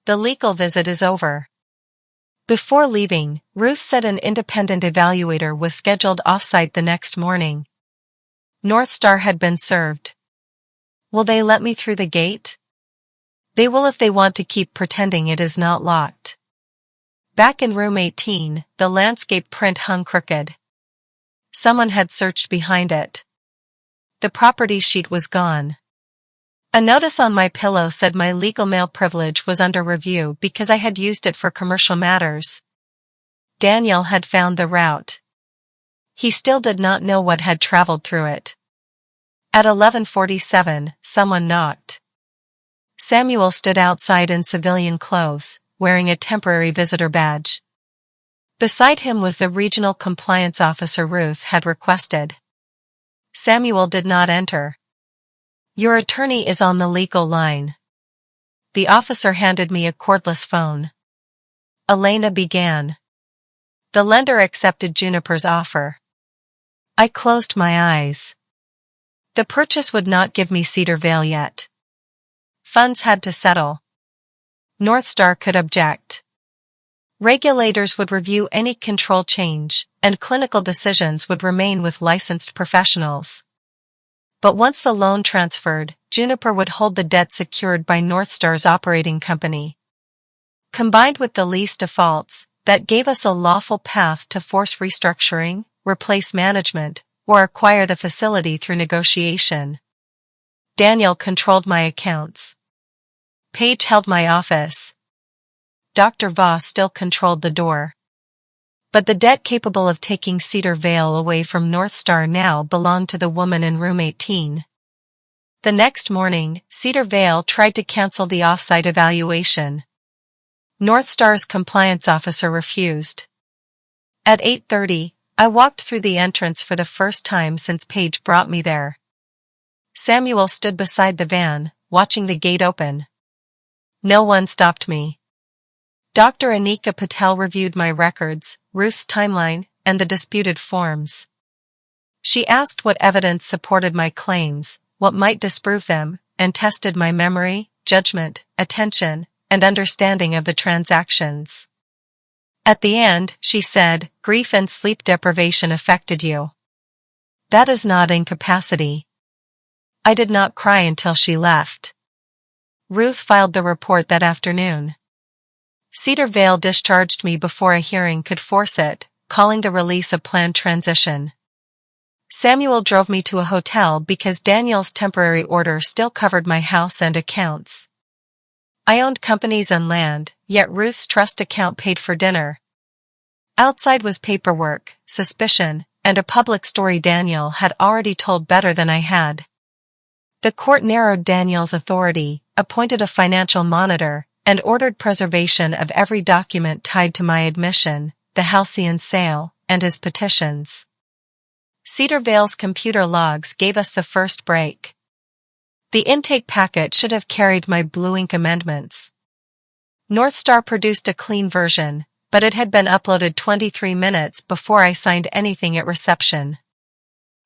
The legal visit is over. Before leaving, Ruth said an independent evaluator was scheduled off-site the next morning. Northstar had been served. Will they let me through the gate? They will if they want to keep pretending it is not locked. Back in room 18, the landscape print hung crooked. Someone had searched behind it. The property sheet was gone. A notice on my pillow said my legal mail privilege was under review because I had used it for commercial matters. Daniel had found the route. He still did not know what had traveled through it. At 11:47, someone knocked. Samuel stood outside in civilian clothes, wearing a temporary visitor badge. Beside him was the regional compliance officer Ruth had requested. Samuel did not enter. Your attorney is on the legal line. The officer handed me a cordless phone. Elena began. The lender accepted Juniper's offer. I closed my eyes. The purchase would not give me Cedar Vale yet. Funds had to settle. Northstar could object. Regulators would review any control change, and clinical decisions would remain with licensed professionals. But once the loan transferred, Juniper would hold the debt secured by Northstar's operating company. Combined with the lease defaults, that gave us a lawful path to force restructuring, replace management, or acquire the facility through negotiation. Daniel controlled my accounts. Page held my office. Dr. Voss still controlled the door. But the debt capable of taking Cedar Vale away from Northstar now belonged to the woman in room 18. The next morning, Cedar Vale tried to cancel the off-site evaluation. Northstar's compliance officer refused. At 8:30, I walked through the entrance for the first time since Page brought me there. Samuel stood beside the van, watching the gate open. No one stopped me. Dr. Anika Patel reviewed my records, Ruth's timeline, and the disputed forms. She asked what evidence supported my claims, what might disprove them, and tested my memory, judgment, attention, and understanding of the transactions. At the end, she said, "Grief and sleep deprivation affected you. That is not incapacity." I did not cry until she left. Ruth filed the report that afternoon. Cedar Vale discharged me before a hearing could force it, calling the release a planned transition. Samuel drove me to a hotel because Daniel's temporary order still covered my house and accounts. I owned companies and land, yet Ruth's trust account paid for dinner. Outside was paperwork, suspicion, and a public story Daniel had already told better than I had. The court narrowed Daniel's authority, appointed a financial monitor, and ordered preservation of every document tied to my admission, the Halcyon sale, and his petitions. Cedar Vale's computer logs gave us the first break. The intake packet should have carried my blue ink amendments. North Star produced a clean version, but it had been uploaded 23 minutes before I signed anything at reception.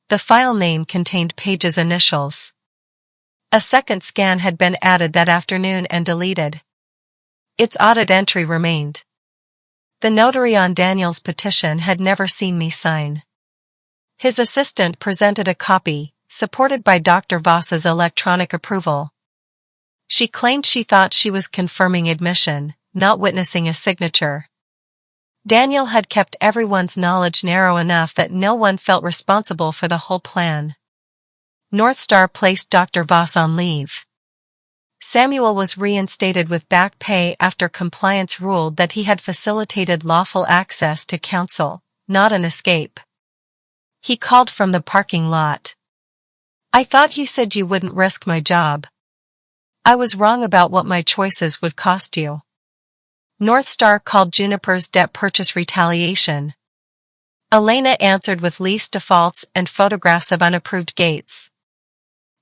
The file name contained Paige's initials. A second scan had been added that afternoon and deleted. Its audit entry remained. The notary on Daniel's petition had never seen me sign. His assistant presented a copy, supported by Dr. Voss's electronic approval. She claimed she thought she was confirming admission, not witnessing a signature. Daniel had kept everyone's knowledge narrow enough that no one felt responsible for the whole plan. North Star placed Dr. Voss on leave. Samuel was reinstated with back pay after compliance ruled that he had facilitated lawful access to counsel, not an escape. He called from the parking lot. "I thought you said you wouldn't risk my job. I was wrong about what my choices would cost you." North Star called Juniper's debt purchase retaliation. Elena answered with lease defaults and photographs of unapproved gates.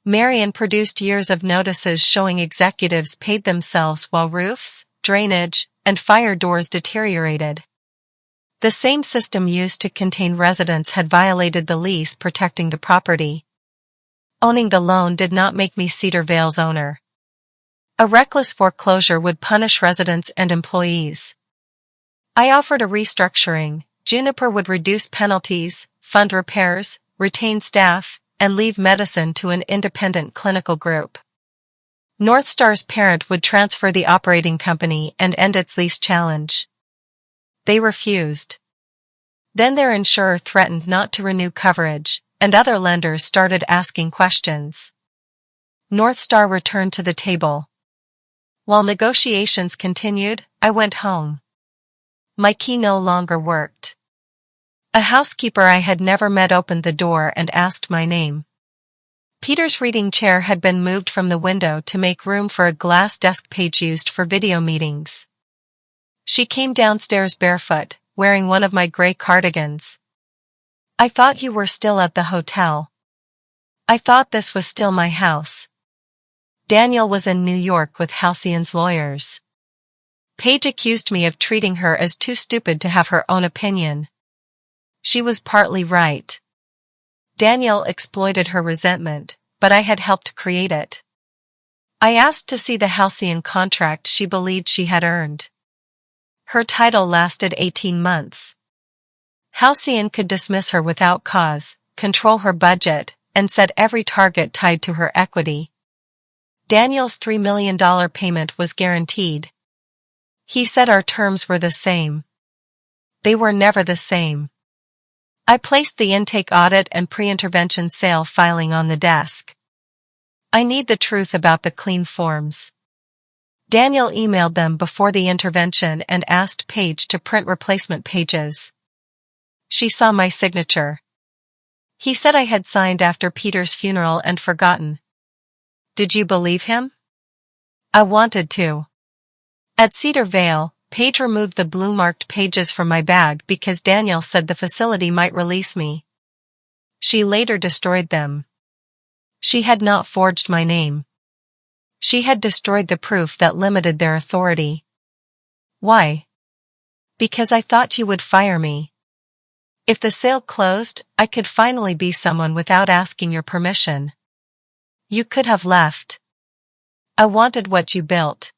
Marion produced years of notices showing executives paid themselves while roofs, drainage, and fire doors deteriorated. The same system used to contain residents had violated the lease protecting the property. Owning the loan did not make me Cedar Vale's owner. A reckless foreclosure would punish residents and employees. I offered a restructuring. Juniper would reduce penalties, fund repairs, retain staff, and leave medicine to an independent clinical group. North Star's parent would transfer the operating company and end its lease challenge. They refused. Then their insurer threatened not to renew coverage, and other lenders started asking questions. North Star returned to the table. While negotiations continued, I went home. My key no longer worked. A housekeeper I had never met opened the door and asked my name. Peter's reading chair had been moved from the window to make room for a glass desk Paige used for video meetings. She came downstairs barefoot, wearing one of my gray cardigans. "I thought you were still at the hotel. I thought this was still my house." Daniel was in New York with Halcyon's lawyers. Paige accused me of treating her as too stupid to have her own opinion. She was partly right. Daniel exploited her resentment, but I had helped create it. I asked to see the Halcyon contract she believed she had earned. Her title lasted 18 months. Halcyon could dismiss her without cause, control her budget, and set every target tied to her equity. Daniel's $3 million payment was guaranteed. He said our terms were the same. They were never the same. I placed the intake audit and pre-intervention sale filing on the desk. I need the truth about the clean forms. Daniel emailed them before the intervention and asked Paige to print replacement pages. She saw my signature. He said I had signed after Peter's funeral and forgotten. Did you believe him? I wanted to. At Cedar Vale, Paige removed the blue-marked pages from my bag because Daniel said the facility might release me. She later destroyed them. She had not forged my name. She had destroyed the proof that limited their authority. Why? Because I thought you would fire me. If the sale closed, I could finally be someone without asking your permission. You could have left. I wanted what you built.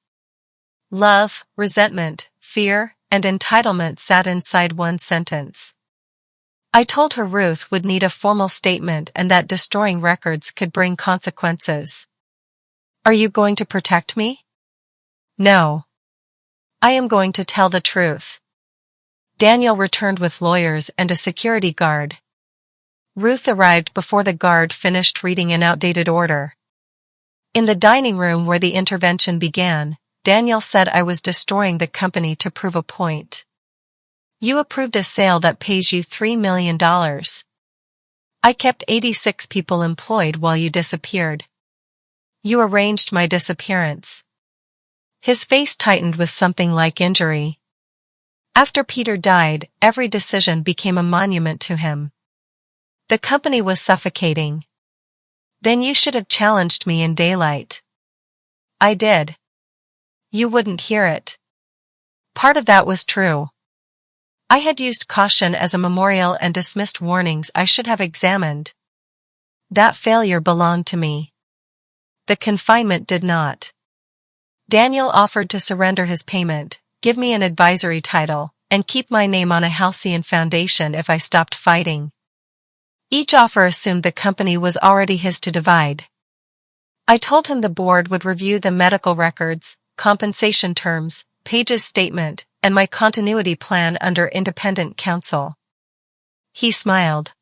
Love, resentment, fear, and entitlement sat inside one sentence. I told her Ruth would need a formal statement and that destroying records could bring consequences. Are you going to protect me? No. I am going to tell the truth. Daniel returned with lawyers and a security guard. Ruth arrived before the guard finished reading an outdated order. In the dining room where the intervention began, Daniel said I was destroying the company to prove a point. You approved a sale that pays you $3 million. I kept 86 people employed while you disappeared. You arranged my disappearance. His face tightened with something like injury. After Peter died, every decision became a monument to him. The company was suffocating. Then you should have challenged me in daylight. I did. You wouldn't hear it. Part of that was true. I had used caution as a memorial and dismissed warnings I should have examined. That failure belonged to me. The confinement did not. Daniel offered to surrender his payment, give me an advisory title, and keep my name on a halcyon foundation if I stopped fighting. Each offer assumed the company was already his to divide. I told him the board would review the medical records, compensation terms, Page's statement, and my continuity plan under independent counsel. He smiled.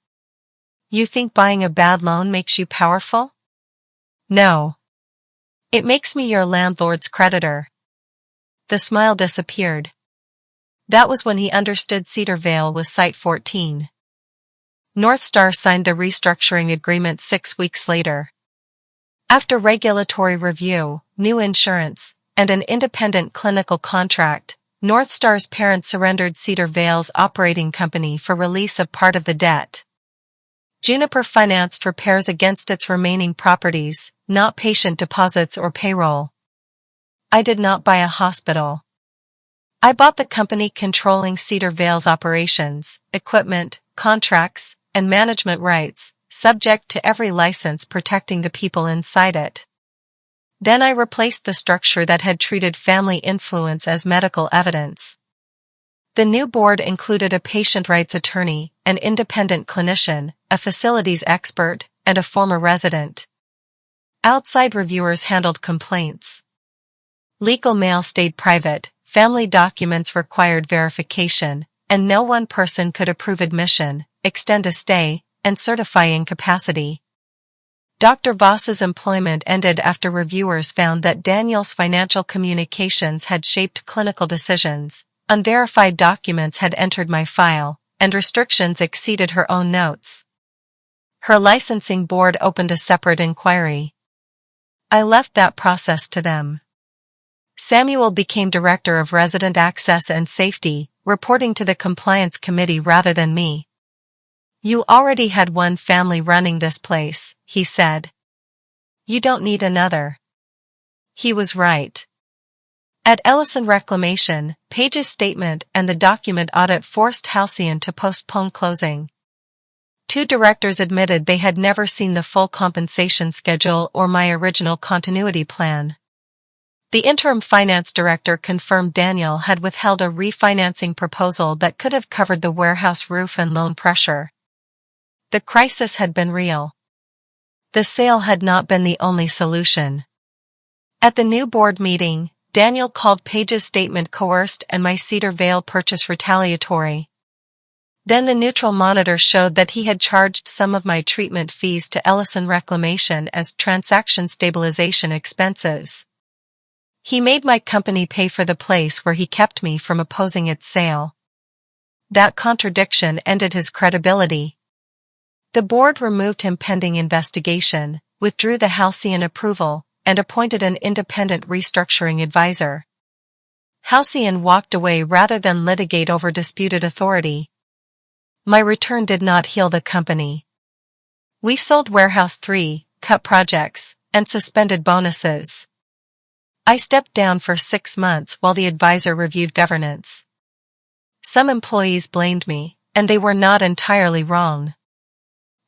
You think buying a bad loan makes you powerful? No. It makes me your landlord's creditor. The smile disappeared. That was when he understood Cedar Vale was Site 14. Northstar signed the restructuring agreement 6 weeks later. After regulatory review, new insurance, and an independent clinical contract, Northstar's parent surrendered Cedar Vale's operating company for release of part of the debt. Juniper financed repairs against its remaining properties, not patient deposits or payroll. I did not buy a hospital. I bought the company controlling Cedar Vale's operations, equipment, contracts, and management rights, subject to every license protecting the people inside it. Then I replaced the structure that had treated family influence as medical evidence. The new board included a patient rights attorney, an independent clinician, a facilities expert, and a former resident. Outside reviewers handled complaints. Legal mail stayed private, family documents required verification, and no one person could approve admission, extend a stay, and certify incapacity. Dr. Voss's employment ended after reviewers found that Daniel's financial communications had shaped clinical decisions, unverified documents had entered my file, and restrictions exceeded her own notes. Her licensing board opened a separate inquiry. I left that process to them. Samuel became Director of Resident Access and Safety, reporting to the Compliance Committee rather than me. You already had one family running this place, he said. You don't need another. He was right. At Ellison Reclamation, Page's statement and the document audit forced Halcyon to postpone closing. 2 directors admitted they had never seen the full compensation schedule or my original continuity plan. The interim finance director confirmed Daniel had withheld a refinancing proposal that could have covered the warehouse roof and loan pressure. The crisis had been real. The sale had not been the only solution. At the new board meeting, Daniel called Page's statement coerced and my Cedar Vale purchase retaliatory. Then the neutral monitor showed that he had charged some of my treatment fees to Ellison Reclamation as transaction stabilization expenses. He made my company pay for the place where he kept me from opposing its sale. That contradiction ended his credibility. The board removed him pending investigation, withdrew the Halcyon approval, and appointed an independent restructuring advisor. Halcyon walked away rather than litigate over disputed authority. My return did not heal the company. We sold Warehouse 3, cut projects, and suspended bonuses. I stepped down for 6 months while the advisor reviewed governance. Some employees blamed me, and they were not entirely wrong.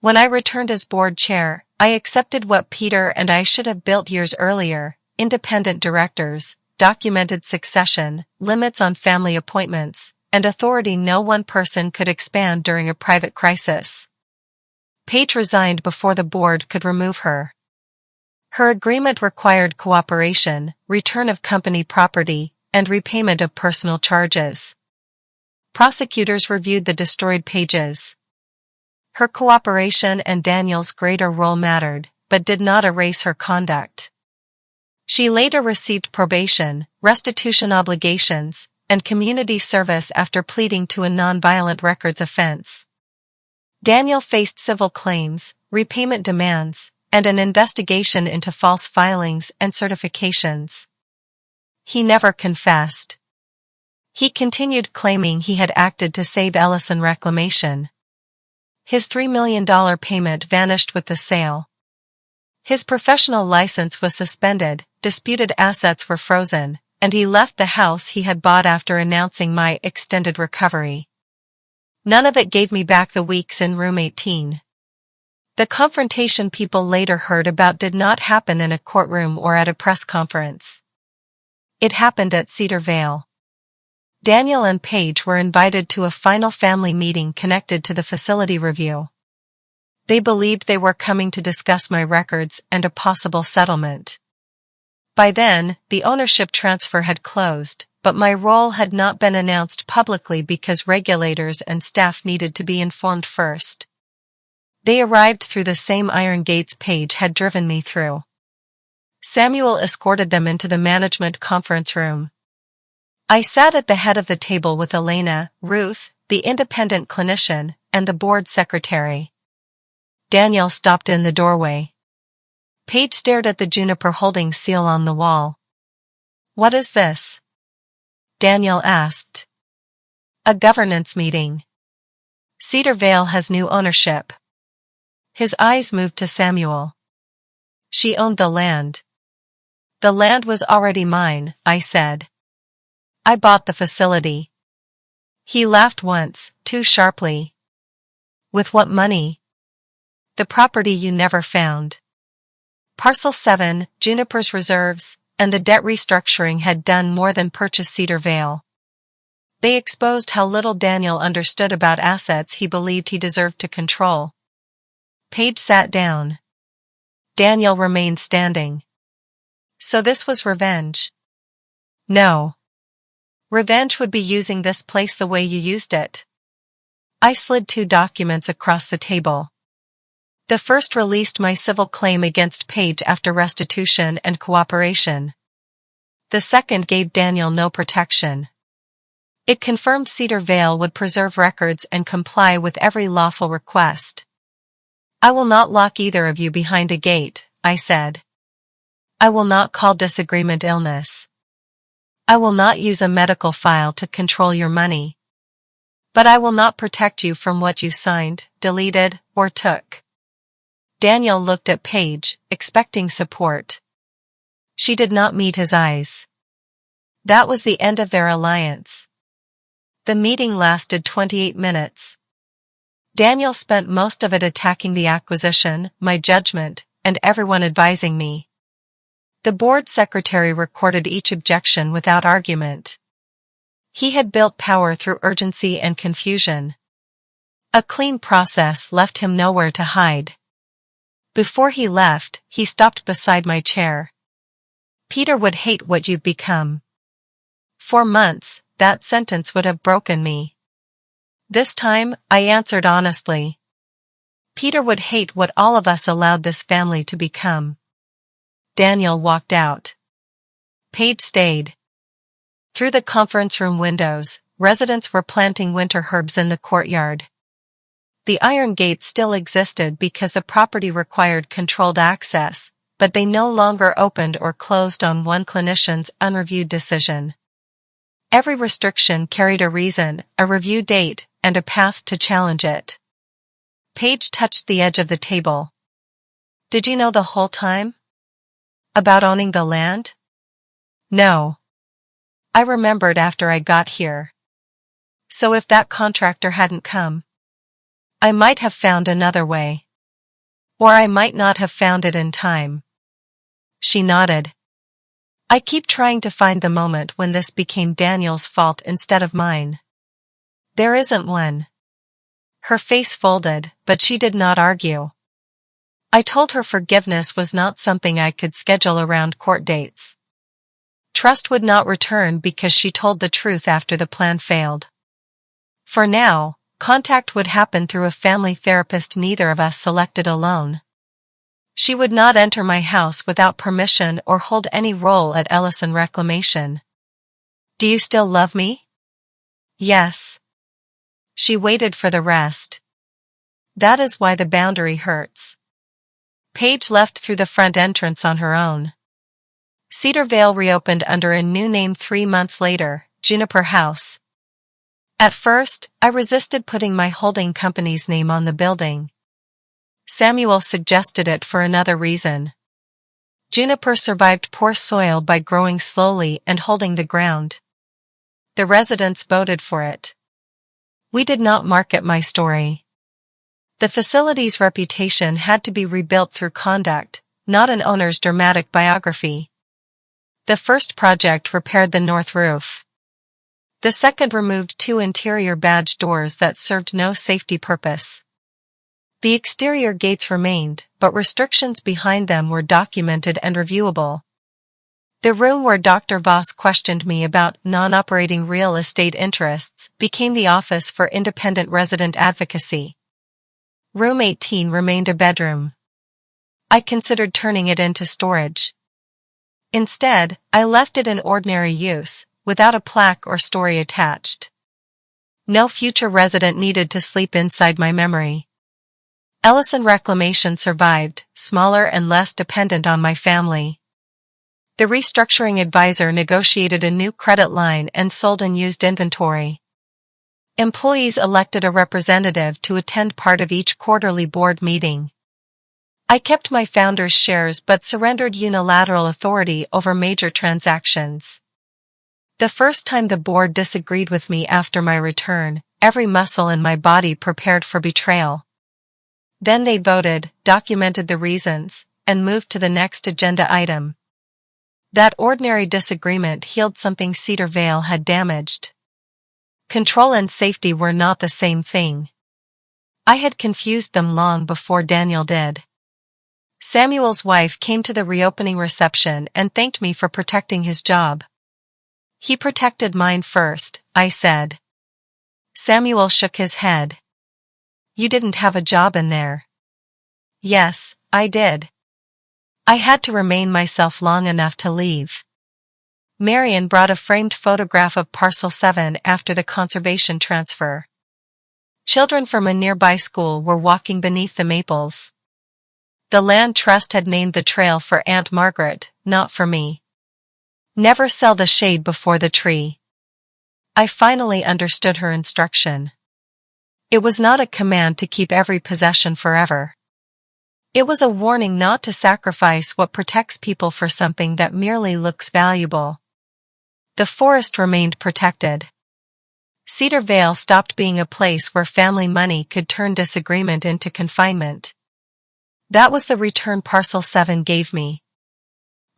When I returned as board chair, I accepted what Peter and I should have built years earlier: independent directors, documented succession, limits on family appointments, and authority no one person could expand during a private crisis. Paige resigned before the board could remove her. Her agreement required cooperation, return of company property, and repayment of personal charges. Prosecutors reviewed the destroyed pages. Her cooperation and Daniel's greater role mattered, but did not erase her conduct. She later received probation, restitution obligations, and community service after pleading to a nonviolent records offense. Daniel faced civil claims, repayment demands, and an investigation into false filings and certifications. He never confessed. He continued claiming he had acted to save Ellison Reclamation. His $3 million payment vanished with the sale. His professional license was suspended, disputed assets were frozen, and he left the house he had bought after announcing my extended recovery. None of it gave me back the weeks in room 18. The confrontation people later heard about did not happen in a courtroom or at a press conference. It happened at Cedar Vale. Daniel and Paige were invited to a final family meeting connected to the facility review. They believed they were coming to discuss my records and a possible settlement. By then, the ownership transfer had closed, but my role had not been announced publicly because regulators and staff needed to be informed first. They arrived through the same iron gates Paige had driven me through. Samuel escorted them into the management conference room. I sat at the head of the table with Elena, Ruth, the independent clinician, and the board secretary. Daniel stopped in the doorway. Paige stared at the Juniper Holdings seal on the wall. "What is this?" Daniel asked. "A governance meeting. Cedar Vale has new ownership." His eyes moved to Samuel. "She owned the land." "The land was already mine," I said. "I bought the facility." He laughed once, too sharply. "With what money?" "The property you never found." Parcel 7, Juniper's reserves, and the debt restructuring had done more than purchase Cedar Vale. They exposed how little Daniel understood about assets he believed he deserved to control. Paige sat down. Daniel remained standing. "So this was revenge?" "No. Revenge would be using this place the way you used it." I slid 2 documents across the table. The first released my civil claim against Paige after restitution and cooperation. The second gave Daniel no protection. It confirmed Cedar Vale would preserve records and comply with every lawful request. "I will not lock either of you behind a gate," I said. "I will not call disagreement illness. I will not use a medical file to control your money. But I will not protect you from what you signed, deleted, or took." Daniel looked at Paige, expecting support. She did not meet his eyes. That was the end of their alliance. The meeting lasted 28 minutes. Daniel spent most of it attacking the acquisition, my judgment, and everyone advising me. The board secretary recorded each objection without argument. He had built power through urgency and confusion. A clean process left him nowhere to hide. Before he left, he stopped beside my chair. "Peter would hate what you've become." For months, that sentence would have broken me. This time, I answered honestly. "Peter would hate what all of us allowed this family to become." Daniel walked out. Paige stayed. Through the conference room windows, residents were planting winter herbs in the courtyard. The iron gate still existed because the property required controlled access, but they no longer opened or closed on one clinician's unreviewed decision. Every restriction carried a reason, a review date, and a path to challenge it. Paige touched the edge of the table. "Did you know the whole time? About owning the land?" "No. I remembered after I got here. So if that contractor hadn't come, I might have found another way." Or I might not have found it in time. She nodded. I keep trying to find the moment when this became Daniel's fault instead of mine. There isn't one. Her face folded, but she did not argue. I told her forgiveness was not something I could schedule around court dates. Trust would not return because she told the truth after the plan failed. For now, contact would happen through a family therapist neither of us selected alone. She would not enter my house without permission or hold any role at Ellison Reclamation. Do you still love me? Yes. She waited for the rest. That is why the boundary hurts. Paige left through the front entrance on her own. Cedar Vale reopened under a new name 3 months later, Juniper House. At first, I resisted putting my holding company's name on the building. Samuel suggested it for another reason. Juniper survived poor soil by growing slowly and holding the ground. The residents voted for it. We did not market my story. The facility's reputation had to be rebuilt through conduct, not an owner's dramatic biography. The first project repaired the north roof. The second removed 2 interior badge doors that served no safety purpose. The exterior gates remained, but restrictions behind them were documented and reviewable. The room where Dr. Voss questioned me about non-operating real estate interests became the office for independent resident advocacy. Room 18 remained a bedroom. I considered turning it into storage. Instead, I left it in ordinary use, without a plaque or story attached. No future resident needed to sleep inside my memory. Ellison Reclamation survived, smaller and less dependent on my family. The restructuring advisor negotiated a new credit line and sold unused inventory. Employees elected a representative to attend part of each quarterly board meeting. I kept my founder's shares but surrendered unilateral authority over major transactions. The first time the board disagreed with me after my return, every muscle in my body prepared for betrayal. Then they voted, documented the reasons, and moved to the next agenda item. That ordinary disagreement healed something Cedar Vale had damaged. Control and safety were not the same thing. I had confused them long before Daniel did. Samuel's wife came to the reopening reception and thanked me for protecting his job. He protected mine first, I said. Samuel shook his head. You didn't have a job in there. Yes, I did. I had to remain myself long enough to leave. Marion brought a framed photograph of Parcel 7 after the conservation transfer. Children from a nearby school were walking beneath the maples. The land trust had named the trail for Aunt Margaret, not for me. Never sell the shade before the tree. I finally understood her instruction. It was not a command to keep every possession forever. It was a warning not to sacrifice what protects people for something that merely looks valuable. The forest remained protected. Cedar Vale stopped being a place where family money could turn disagreement into confinement. That was the return Parcel 7 gave me.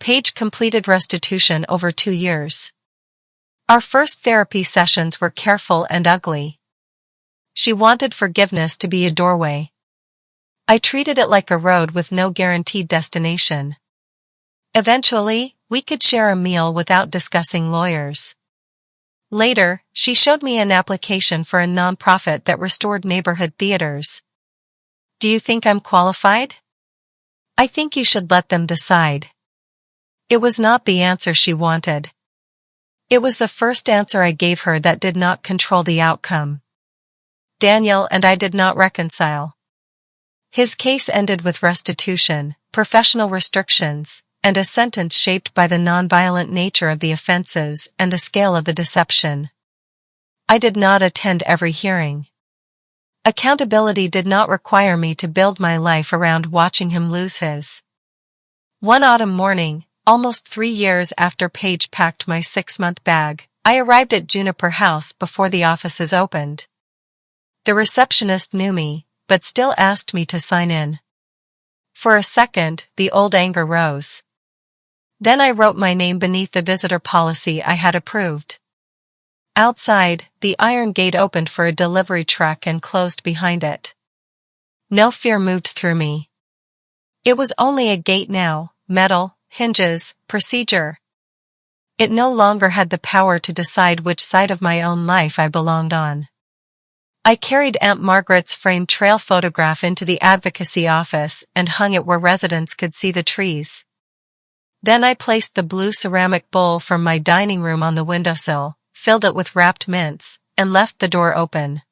Paige completed restitution over 2 years. Our first therapy sessions were careful and ugly. She wanted forgiveness to be a doorway. I treated it like a road with no guaranteed destination. Eventually, we could share a meal without discussing lawyers. Later, she showed me an application for a nonprofit that restored neighborhood theaters. Do you think I'm qualified? I think you should let them decide. It was not the answer she wanted. It was the first answer I gave her that did not control the outcome. Daniel and I did not reconcile. His case ended with restitution, professional restrictions, and a sentence shaped by the nonviolent nature of the offenses and the scale of the deception. I did not attend every hearing. Accountability did not require me to build my life around watching him lose his. One autumn morning, almost 3 years after Paige packed my 6-month bag, I arrived at Juniper House before the offices opened. The receptionist knew me, but still asked me to sign in. For a second, the old anger rose. Then I wrote my name beneath the visitor policy I had approved. Outside, the iron gate opened for a delivery truck and closed behind it. No fear moved through me. It was only a gate now, metal, hinges, procedure. It no longer had the power to decide which side of my own life I belonged on. I carried Aunt Margaret's framed trail photograph into the advocacy office and hung it where residents could see the trees. Then I placed the blue ceramic bowl from my dining room on the windowsill, filled it with wrapped mints, and left the door open.